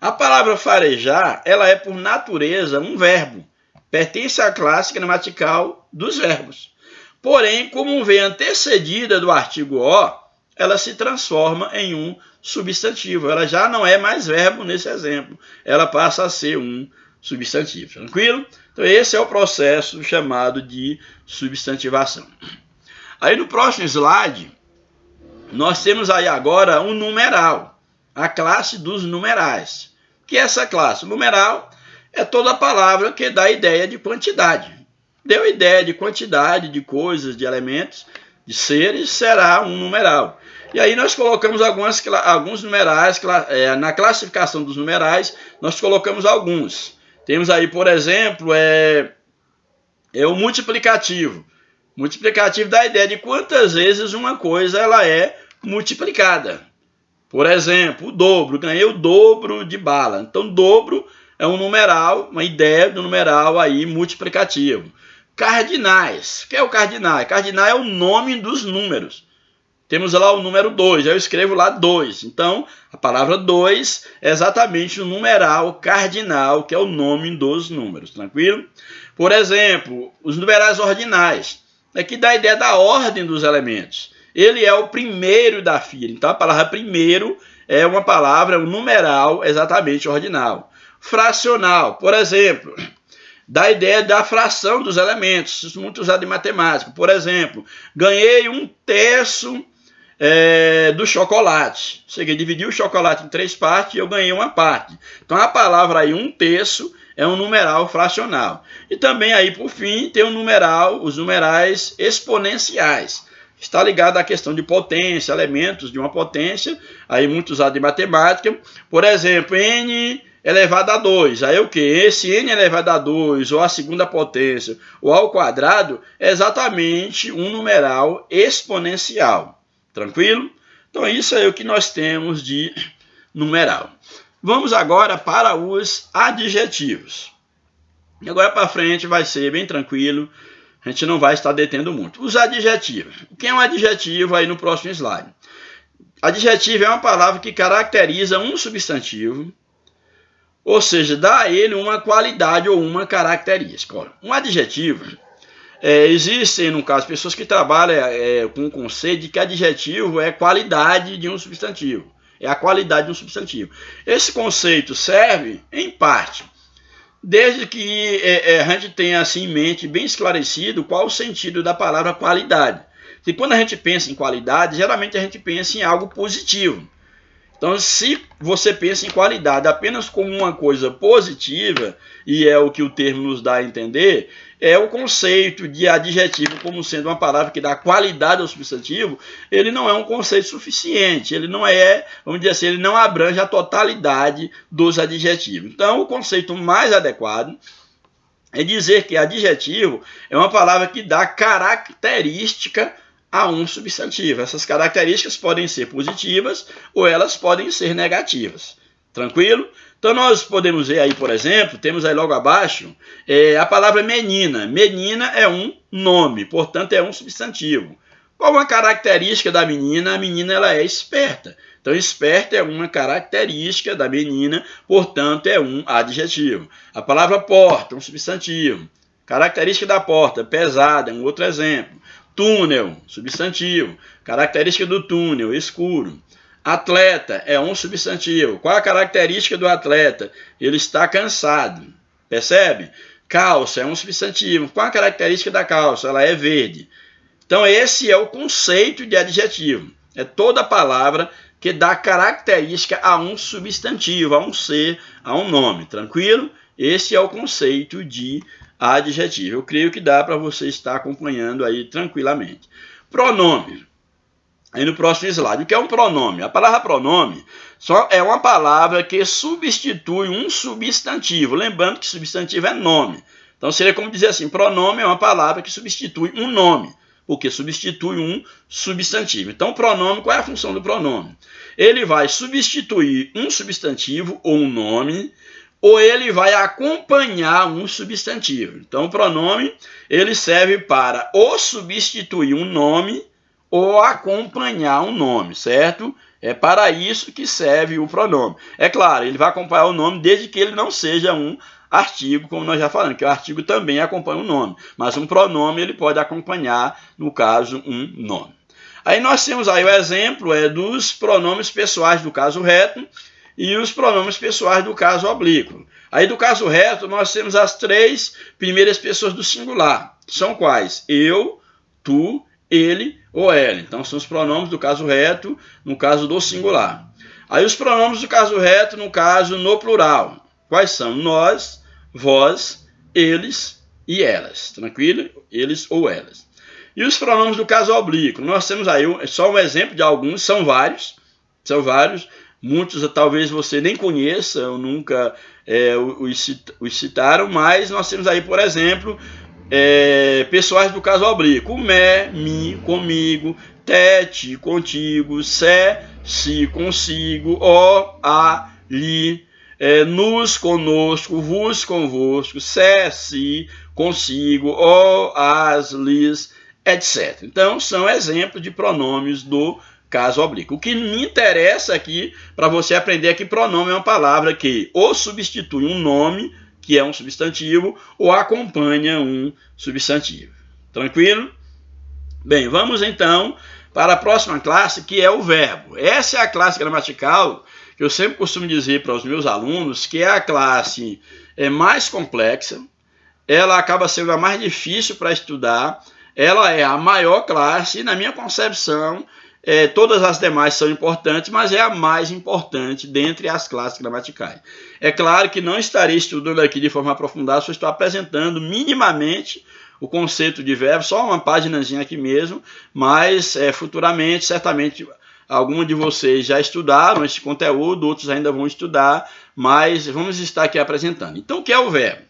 A palavra farejar, ela é por natureza um verbo. Pertence à classe gramatical dos verbos. Porém, como vem antecedida do artigo o, ela se transforma em um substantivo. Ela já não é mais verbo nesse exemplo. Ela passa a ser um substantivo. Tranquilo? Então, esse é o processo chamado de substantivação. Aí, no próximo slide, nós temos aí agora um numeral, a classe dos numerais. O que é essa classe? O numeral é toda palavra que dá ideia de quantidade. Deu ideia de quantidade de coisas, de elementos, de seres, será um numeral. E aí nós colocamos alguns numerais, na classificação dos numerais, nós colocamos alguns. Temos aí, por exemplo, o multiplicativo. Multiplicativo dá a ideia de quantas vezes uma coisa ela é multiplicada. Por exemplo, o dobro. Ganhei o dobro de bala. Então, dobro é um numeral, uma ideia do numeral aí multiplicativo. Cardinais. O que é o cardinal? Cardinal é o nome dos números. Temos lá o número 2. Eu escrevo lá 2. Então, a palavra 2 é exatamente o numeral cardinal, que é o nome dos números. Tranquilo? Por exemplo, os numerais ordinais. Aqui dá a ideia da ordem dos elementos. Ele é o primeiro da fila. Então, a palavra primeiro é uma palavra, um numeral exatamente ordinal. Fracional, por exemplo, dá a ideia da fração dos elementos. Isso é muito usado em matemática. Por exemplo, ganhei 1/3 do chocolate. Cheguei a dividir o chocolate em 3 partes e eu ganhei uma parte. Então, a palavra aí 1/3 é um numeral fracional. E também aí, por fim, tem os numerais exponenciais. Está ligado à questão de potência, elementos de uma potência, aí muito usado em matemática. Por exemplo, n elevado a 2. Aí o que? Esse n elevado a 2, ou a segunda potência, ou ao quadrado, é exatamente um numeral exponencial. Tranquilo? Então, isso é o que nós temos de numeral. Vamos agora para os adjetivos. E agora para frente vai ser bem tranquilo. A gente não vai estar detendo muito. Os adjetivos. O que é um adjetivo aí no próximo slide? Adjetivo é uma palavra que caracteriza um substantivo, ou seja, dá a ele uma qualidade ou uma característica. Ora, um adjetivo, existem, no caso, pessoas que trabalham com o conceito de que adjetivo é qualidade de um substantivo. É a qualidade de um substantivo. Esse conceito serve, em parte, desde que a gente tenha assim em mente, bem esclarecido, qual o sentido da palavra qualidade. E quando a gente pensa em qualidade, geralmente a gente pensa em algo positivo. Então, se você pensa em qualidade apenas como uma coisa positiva, e é o que o termo nos dá a entender, é o conceito de adjetivo como sendo uma palavra que dá qualidade ao substantivo, ele não é um conceito suficiente, ele não é, vamos dizer assim, ele não abrange a totalidade dos adjetivos. Então, o conceito mais adequado é dizer que adjetivo é uma palavra que dá característica a um substantivo. Essas características podem ser positivas ou elas podem ser negativas. Tranquilo? Então, nós podemos ver aí, por exemplo, temos aí logo abaixo a palavra menina. Menina é um nome, portanto, é um substantivo. Qual a característica da menina? A menina ela é esperta. Então, esperta é uma característica da menina, portanto, é um adjetivo. A palavra porta, um substantivo. Característica da porta, pesada, é um outro exemplo. Túnel, substantivo. Característica do túnel, escuro. Atleta é um substantivo. Qual a característica do atleta? Ele está cansado. Percebe? Calça é um substantivo. Qual a característica da calça? Ela é verde. Então, esse é o conceito de adjetivo. É toda palavra que dá característica a um substantivo, a um ser, a um nome. Tranquilo? Esse é o conceito de adjetivo. Eu creio que dá para você estar acompanhando aí tranquilamente. Pronome. Aí no próximo slide. O que é um pronome? A palavra pronome só é uma palavra que substitui um substantivo. Lembrando que substantivo é nome. Então seria como dizer assim, pronome é uma palavra que substitui um nome, porque substitui um substantivo. Então, pronome, qual é a função do pronome? Ele vai substituir um substantivo ou um nome, ou ele vai acompanhar um substantivo. Então, o pronome ele serve para ou substituir um nome ou acompanhar um nome, certo? É para isso que serve o pronome. É claro, ele vai acompanhar o nome desde que ele não seja um artigo, como nós já falamos, que o artigo também acompanha o nome, mas um pronome ele pode acompanhar, no caso, um nome. Aí nós temos aí o exemplo dos pronomes pessoais do caso reto e os pronomes pessoais do caso oblíquo. Aí do caso reto nós temos as 3 primeiras pessoas do singular, que são quais? Eu, tu, ele ou ela. Então são os pronomes do caso reto no caso do singular. Aí os pronomes do caso reto no caso no plural. Quais são? Nós, vós, eles e elas. Tranquilo? Eles ou elas. E os pronomes do caso oblíquo? Nós temos aí só um exemplo de alguns, são vários. Muitos talvez você nem conheça ou nunca os citaram, mas nós temos aí, por exemplo, pessoais do caso oblíquo: me, mi, comigo, te, contigo, se, consigo, o, a, li, nos, conosco, vos, convosco, se, consigo, o, as, lis, etc. Então, são exemplos de pronomes do caso oblíquo. O que me interessa aqui, para você aprender, é que pronome é uma palavra que ou substitui um nome, que é um substantivo, ou acompanha um substantivo. Tranquilo? Bem, vamos então para a próxima classe, que é o verbo. Essa é a classe gramatical que eu sempre costumo dizer para os meus alunos, que é a classe mais complexa, ela acaba sendo a mais difícil para estudar, ela é a maior classe e, na minha concepção, todas as demais são importantes, mas é a mais importante dentre as classes gramaticais. É claro que não estarei estudando aqui de forma aprofundada, só estou apresentando minimamente o conceito de verbo, só uma paginazinha aqui mesmo, mas futuramente, certamente, alguns de vocês já estudaram esse conteúdo, outros ainda vão estudar, mas vamos estar aqui apresentando. Então, o que é o verbo?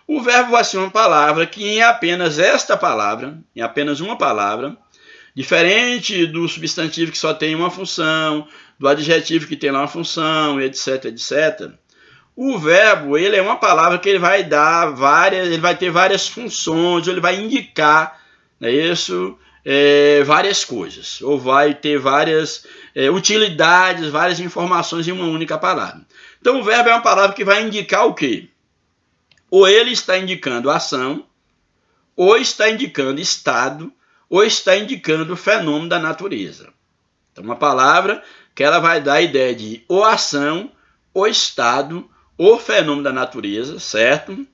O verbo vai ser uma palavra que em apenas esta palavra, em apenas uma palavra, diferente do substantivo que só tem uma função, do adjetivo que tem lá uma função, etc, etc. O verbo, ele é uma palavra que ele vai ter várias funções, ele vai indicar, várias coisas, ou vai ter várias utilidades, várias informações em uma única palavra. Então o verbo é uma palavra que vai indicar o quê? Ou ele está indicando ação, ou está indicando estado, ou está indicando fenômeno da natureza. Então, uma palavra que ela vai dar a ideia de ou ação, ou estado, ou fenômeno da natureza, certo?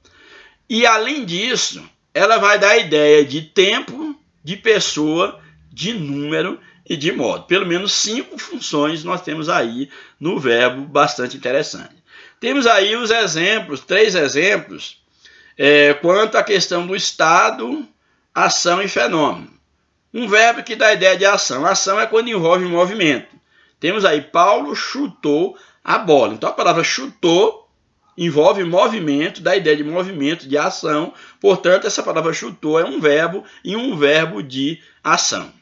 E, além disso, ela vai dar a ideia de tempo, de pessoa, de número e de modo. Pelo menos 5 funções nós temos aí no verbo, bastante interessante. Temos aí os exemplos, 3 exemplos, quanto à questão do estado, ação e fenômeno. Um verbo que dá a ideia de ação. Ação é quando envolve movimento. Temos aí, Paulo chutou a bola. Então, a palavra chutou envolve movimento, dá a ideia de movimento, de ação. Portanto, essa palavra chutou é um verbo e um verbo de ação.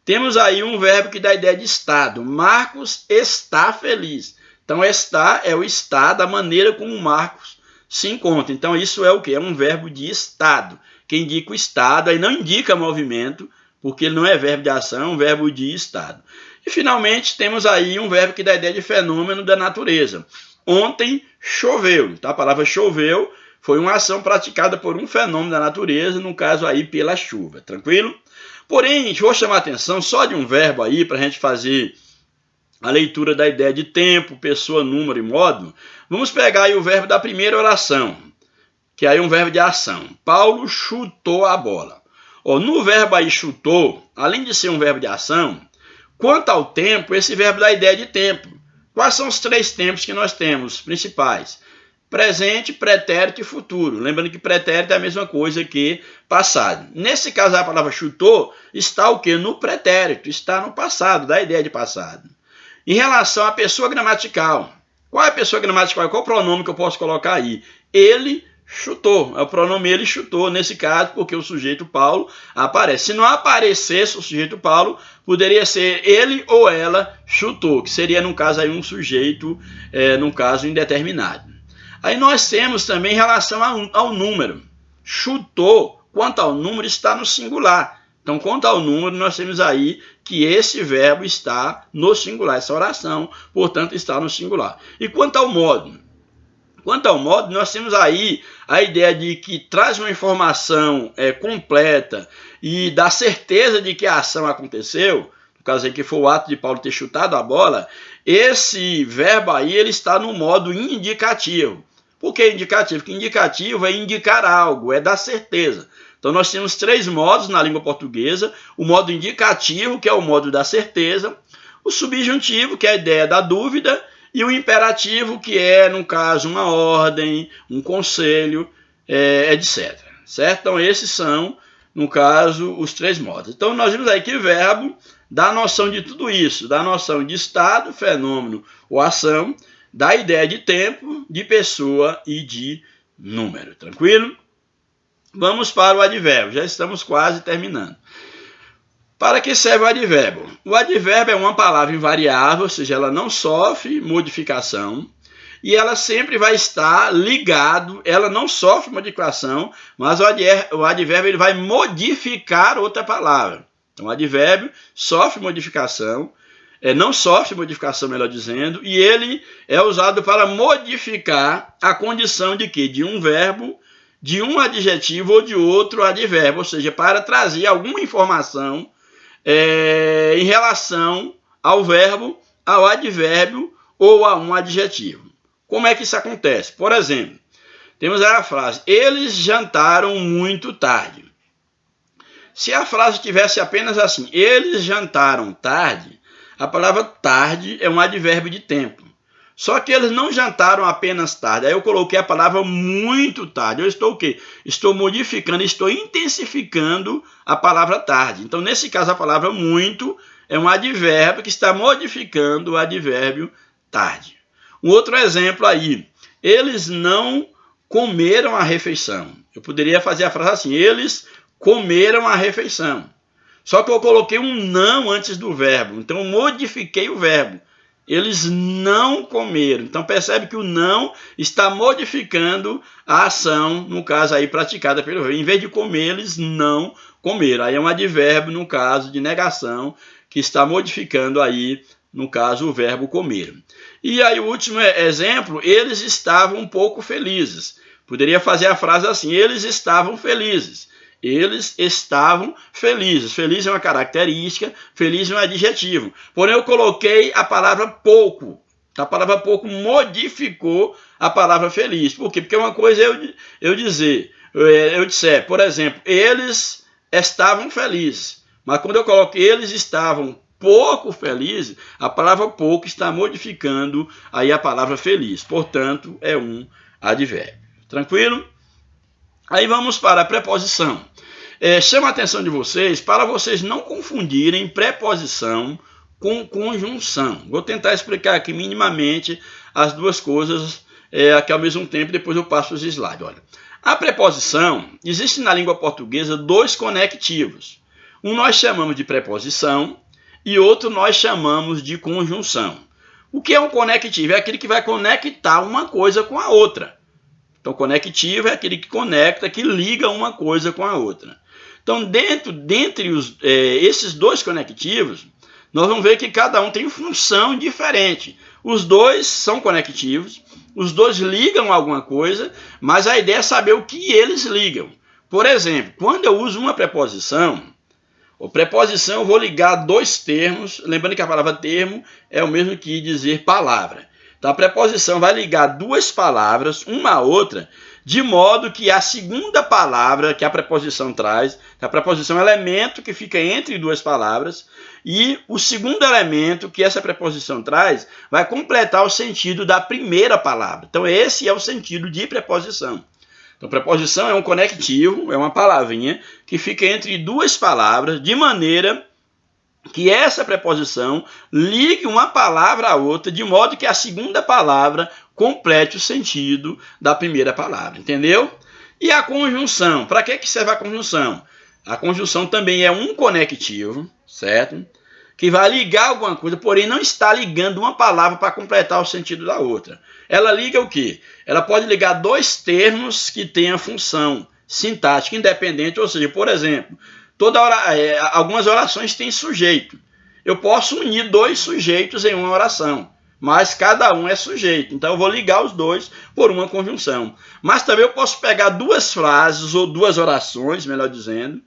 Temos aí um verbo que dá a ideia de estado. Marcos está feliz. Então, está é o estado, a maneira como Marcos se encontra. Então, isso é o quê? É um verbo de estado, que indica o estado, aí não indica movimento, porque ele não é verbo de ação, é um verbo de estado. E, finalmente, temos aí um verbo que dá a ideia de fenômeno da natureza. Ontem choveu. Então, a palavra choveu foi uma ação praticada por um fenômeno da natureza, no caso aí pela chuva. Tranquilo? Porém, vou chamar a atenção só de um verbo aí, para a gente fazer a leitura da ideia de tempo, pessoa, número e modo. Vamos pegar aí o verbo da primeira oração, que aí é um verbo de ação. Paulo chutou a bola. No verbo aí chutou, além de ser um verbo de ação, quanto ao tempo, esse verbo dá a ideia de tempo. Quais são os 3 tempos que nós temos principais? Presente, pretérito e futuro. Lembrando que pretérito é a mesma coisa que passado. Nesse caso, a palavra chutou está o quê? No pretérito, está no passado, dá a ideia de passado. Em relação à pessoa gramatical, qual é a pessoa gramatical? Qual o pronome que eu posso colocar aí? Ele chutou. É o pronome ele chutou, nesse caso, porque o sujeito Paulo aparece. Se não aparecesse o sujeito Paulo, poderia ser ele ou ela chutou, que seria, no caso, aí um sujeito, no caso, indeterminado. Aí nós temos também em relação ao número. Chutou, quanto ao número, está no singular. Então, quanto ao número, nós temos aí que esse verbo está no singular. Essa oração, portanto, está no singular. E quanto ao modo? Quanto ao modo, nós temos aí a ideia de que traz uma informação completa e dá certeza de que a ação aconteceu. No caso aí que foi o ato de Paulo ter chutado a bola, esse verbo aí ele está no modo indicativo. Por que indicativo? Porque indicativo é indicar algo, é dar certeza. Então nós temos 3 modos na língua portuguesa: o modo indicativo, que é o modo da certeza, o subjuntivo, que é a ideia da dúvida, e o imperativo, que é, no caso, uma ordem, um conselho, etc. Certo? Então esses são, no caso, os 3 modos. Então nós vimos aí que o verbo dá noção de tudo isso, dá noção de estado, fenômeno ou ação, dá ideia de tempo, de pessoa e de número. Tranquilo? Vamos para o advérbio, já estamos quase terminando. Para que serve o advérbio? O advérbio é uma palavra invariável, ou seja, ela não sofre modificação e ela sempre vai estar ligado, ela não sofre modificação, mas o advérbio ele vai modificar outra palavra. Então, o advérbio sofre modificação, não sofre modificação, melhor dizendo, e ele é usado para modificar a condição de quê? De um verbo, de um adjetivo ou de outro advérbio, ou seja, para trazer alguma informação em relação ao verbo, ao advérbio ou a um adjetivo. Como é que isso acontece? Por exemplo, temos aí a frase: eles jantaram muito tarde. Se a frase tivesse apenas assim: eles jantaram tarde, a palavra tarde é um advérbio de tempo. Só que eles não jantaram apenas tarde. Aí eu coloquei a palavra muito tarde. Eu estou o quê? Estou modificando, estou intensificando a palavra tarde. Então, nesse caso, a palavra muito é um advérbio que está modificando o advérbio tarde. Um outro exemplo aí: eles não comeram a refeição. Eu poderia fazer a frase assim: eles comeram a refeição. Só que eu coloquei um não antes do verbo. Então, eu modifiquei o verbo. Eles não comeram. Então percebe que o não está modificando a ação, no caso aí praticada pelo verbo. Em vez de comer, eles não comeram. Aí é um advérbio, no caso de negação, que está modificando aí, no caso, o verbo comer. E aí o último exemplo: eles estavam um pouco felizes. Poderia fazer a frase assim: eles estavam felizes. Eles estavam felizes. Feliz é uma característica, feliz é um adjetivo. Porém, eu coloquei a palavra pouco. A palavra pouco modificou a palavra feliz. Por quê? Porque uma coisa é eu disser, por exemplo, eles estavam felizes. Mas quando eu coloco eles estavam pouco felizes, a palavra pouco está modificando aí a palavra feliz. Portanto, é um advérbio. Tranquilo? Aí vamos para a preposição. Chama a atenção de vocês para vocês não confundirem preposição com conjunção. Vou tentar explicar aqui minimamente as duas coisas aqui ao mesmo tempo, depois eu passo os slides. Olha, a preposição, existe na língua portuguesa 2 conectivos. Um nós chamamos de preposição e outro nós chamamos de conjunção. O que é um conectivo? É aquele que vai conectar uma coisa com a outra. Então, conectivo é aquele que conecta, que liga uma coisa com a outra. Então, dentre esses 2 conectivos, nós vamos ver que cada um tem função diferente. Os 2 são conectivos, os 2 ligam alguma coisa, mas a ideia é saber o que eles ligam. Por exemplo, quando eu uso uma preposição, eu vou ligar 2 termos, lembrando que a palavra termo é o mesmo que dizer palavra. Então, a preposição vai ligar 2 palavras, uma a outra, de modo que a segunda palavra que a preposição traz, a preposição é um elemento que fica entre 2 palavras, e o segundo elemento que essa preposição traz vai completar o sentido da primeira palavra. Então, esse é o sentido de preposição. Então, preposição é um conectivo, é uma palavrinha que fica entre 2 palavras, de maneira que essa preposição ligue uma palavra a outra, de modo que a segunda palavra complete o sentido da primeira palavra, entendeu? E a conjunção, para que serve a conjunção? A conjunção também é um conectivo, certo? que vai ligar alguma coisa, porém não está ligando uma palavra para completar o sentido da outra. Ela liga o quê? Ela pode ligar dois termos que têm a função sintática independente, ou seja, por exemplo, algumas orações têm sujeito. Eu posso unir dois sujeitos em uma oração, mas cada um é sujeito. Então eu vou ligar os dois por uma conjunção. Mas também eu posso pegar duas frases ou duas orações, melhor dizendo,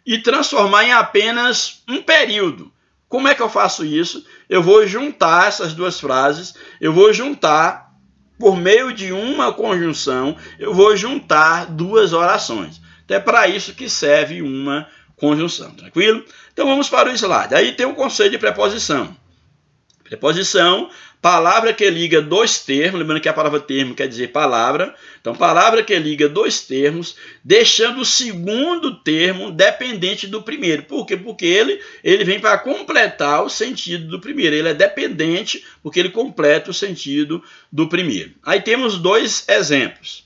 e transformar em apenas um período. Como é que eu faço isso? Eu vou juntar essas duas frases, eu vou juntar, por meio de uma conjunção, eu vou juntar duas orações. Então é para isso que serve uma conjunção, tranquilo? Então vamos para o slide. Aí tem o conceito de preposição. Preposição, palavra que liga dois termos, lembrando que a palavra termo quer dizer palavra. Então, palavra que liga dois termos, deixando o segundo termo dependente do primeiro. Por quê? Porque ele vem para completar o sentido do primeiro. Ele é dependente porque ele completa o sentido do primeiro. Aí temos dois exemplos.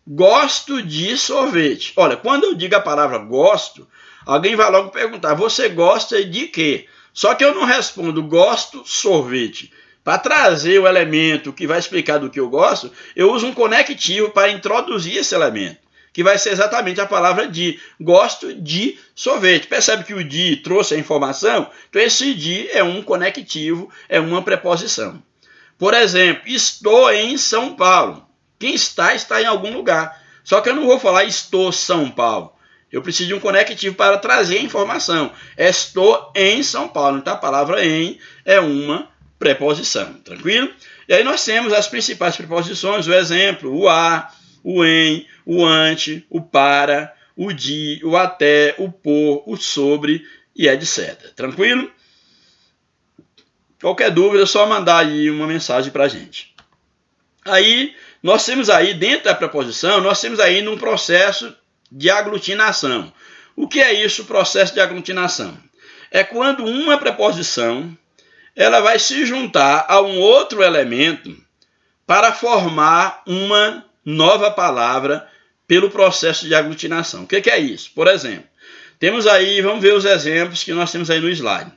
Gosto de sorvete. Olha, quando eu digo a palavra gosto, alguém vai logo perguntar, você gosta de quê? Só que eu não respondo gosto sorvete. Para trazer o elemento que vai explicar do que eu gosto, eu uso um conectivo para introduzir esse elemento, que vai ser exatamente a palavra de. Gosto de sorvete. Percebe que o de trouxe a informação? Então esse de é um conectivo, é uma preposição. Por exemplo, estou em São Paulo. Quem está em algum lugar. Só que eu não vou falar estou São Paulo. Eu preciso de um conectivo para trazer a informação. Estou em São Paulo. Então, a palavra em é uma preposição. Tranquilo? E aí nós temos as principais preposições. O exemplo, o a, o em, o ante, o para, o de, o até, o por, o sobre e etc. Tranquilo? Qualquer dúvida é só mandar aí uma mensagem para a gente. Aí, nós temos aí, dentro da preposição, nós temos aí num processo de aglutinação. O que é isso, o processo de aglutinação? É quando uma preposição ela vai se juntar a um outro elemento para formar uma nova palavra pelo processo de aglutinação. O que é isso? Por exemplo, temos aí, vamos ver os exemplos que nós temos aí no slide.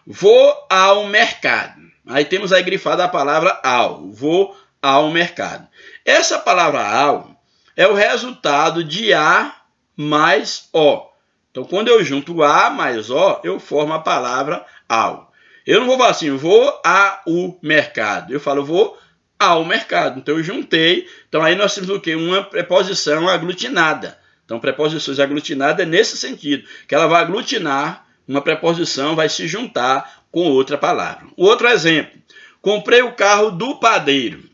Vou ao mercado. Aí temos aí grifada a palavra ao. Vou ao mercado. Essa palavra ao é o resultado de a mais o. Então, quando eu junto a mais o, eu formo a palavra ao. Eu não vou falar assim, vou ao mercado. Eu falo, vou ao mercado. Então, eu juntei. Então, aí nós temos o quê? Uma preposição aglutinada. Então, preposições aglutinadas é nesse sentido, que ela vai aglutinar, uma preposição vai se juntar com outra palavra. Outro exemplo, comprei o carro do padeiro.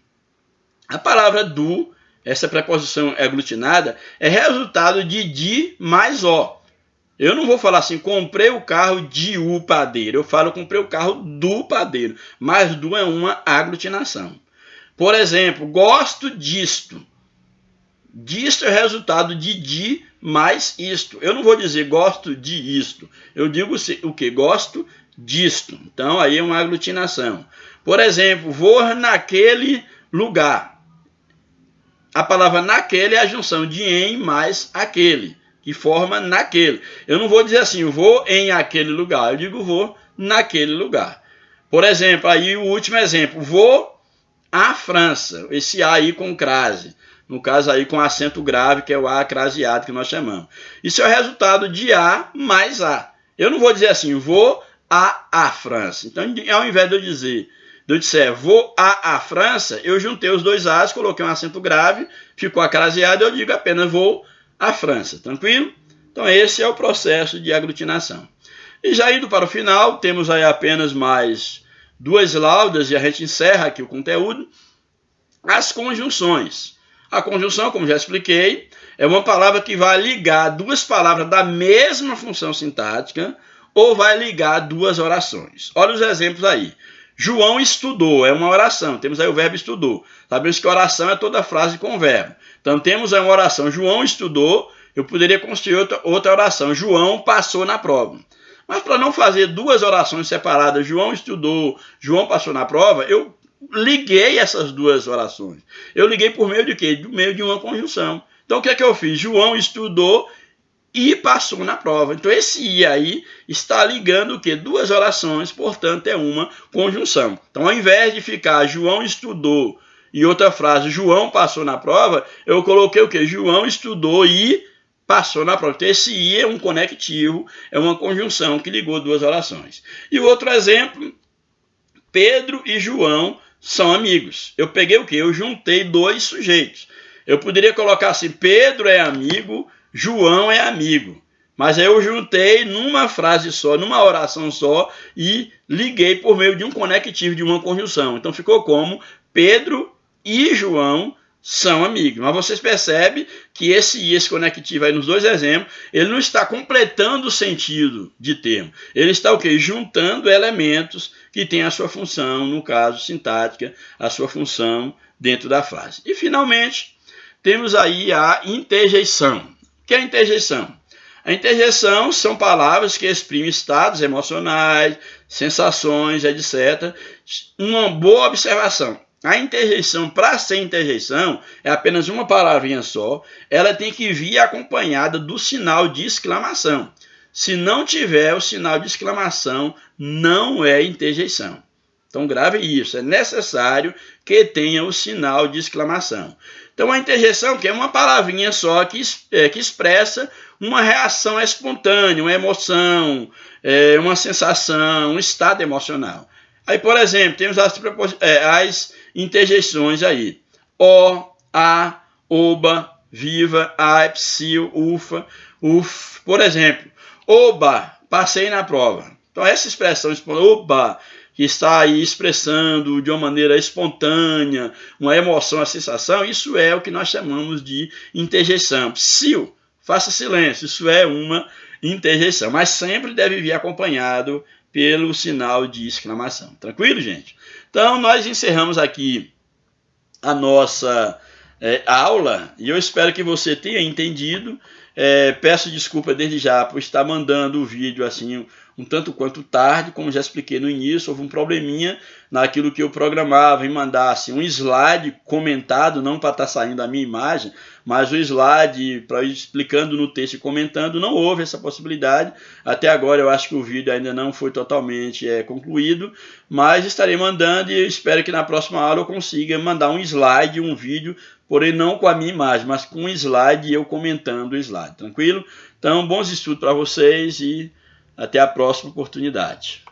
A palavra do, essa preposição aglutinada, é resultado de mais o. Eu não vou falar assim, comprei o carro de o padeiro. Eu falo, comprei o carro do padeiro. Mas do é uma aglutinação. Por exemplo, gosto disto. Disto é resultado de mais isto. Eu não vou dizer gosto de isto. Eu digo o que? Gosto disto. Então, aí é uma aglutinação. Por exemplo, vou naquele lugar. A palavra naquele é a junção de em mais aquele, que forma naquele. Eu não vou dizer assim, vou em aquele lugar. Eu digo vou naquele lugar. Por exemplo, aí o último exemplo, vou à França. Esse A aí com crase. No caso aí com acento grave, que é o A craseado que nós chamamos. Isso é o resultado de A mais A. Eu não vou dizer assim, vou à França. Então, ao invés de eu disser vou à França, eu juntei os dois A's, coloquei um acento grave, ficou acraseado, eu digo apenas vou à França. Tranquilo? Então, esse é o processo de aglutinação. E já indo para o final, temos aí apenas mais duas laudas e a gente encerra aqui o conteúdo. As conjunções. A conjunção, como já expliquei, é uma palavra que vai ligar duas palavras da mesma função sintática ou vai ligar duas orações. Olha os exemplos aí. João estudou, é uma oração. Temos aí o verbo estudou. Sabemos que oração é toda frase com verbo. Então temos aí uma oração. João estudou, eu poderia construir outra oração. João passou na prova. Mas para não fazer duas orações separadas, João estudou, João passou na prova, eu liguei essas duas orações. Eu liguei por meio de quê? Por meio de uma conjunção. Então, o que é que eu fiz? João estudou e passou na prova. Então esse e aí está ligando o quê? Duas orações, portanto é uma conjunção. Então ao invés de ficar João estudou e outra frase João passou na prova, eu coloquei o quê? João estudou e passou na prova. Então esse e é um conectivo, é uma conjunção que ligou duas orações. E o outro exemplo, Pedro e João são amigos. Eu peguei o quê? Eu juntei dois sujeitos. Eu poderia colocar assim, Pedro é amigo, João é amigo. Mas aí eu juntei numa frase só, numa oração só, e liguei por meio de um conectivo, de uma conjunção. Então ficou como Pedro e João são amigos. Mas vocês percebem que esse conectivo aí nos dois exemplos, ele não está completando o sentido de termo. Ele está o quê? Juntando elementos que têm a sua função, no caso sintática, a sua função dentro da frase. E finalmente, temos aí a interjeição. O que é a interjeição? A interjeição são palavras que exprimem estados emocionais, sensações, etc. Uma boa observação. A interjeição, para ser interjeição, é apenas uma palavrinha só. Ela tem que vir acompanhada do sinal de exclamação. Se não tiver o sinal de exclamação, não é interjeição. Então grave isso, é necessário que tenha o sinal de exclamação. Então a interjeição, que é uma palavrinha só que expressa uma reação espontânea, uma emoção, uma sensação, um estado emocional. Aí, por exemplo, temos as interjeições aí. O, a, oba, viva, ai, psil, ufa, uf. Por exemplo, oba, passei na prova. Então essa expressão, oba, que está aí expressando de uma maneira espontânea uma emoção, a sensação, isso é o que nós chamamos de interjeição. Psil, faça silêncio, isso é uma interjeição, mas sempre deve vir acompanhado pelo sinal de exclamação. Tranquilo, gente? Então, nós encerramos aqui a nossa aula e eu espero que você tenha entendido. Peço desculpa desde já por estar mandando o vídeo assim um tanto quanto tarde, como já expliquei no início, houve um probleminha naquilo que eu programava em mandar assim, um slide comentado, não para estar saindo a minha imagem, mas o slide para ir explicando no texto e comentando, não houve essa possibilidade. Até agora eu acho que o vídeo ainda não foi totalmente concluído, mas estarei mandando e espero que na próxima aula eu consiga mandar um slide, um vídeo, porém não com a minha imagem, mas com um slide e eu comentando o slide, tranquilo? Então, bons estudos para vocês e até a próxima oportunidade.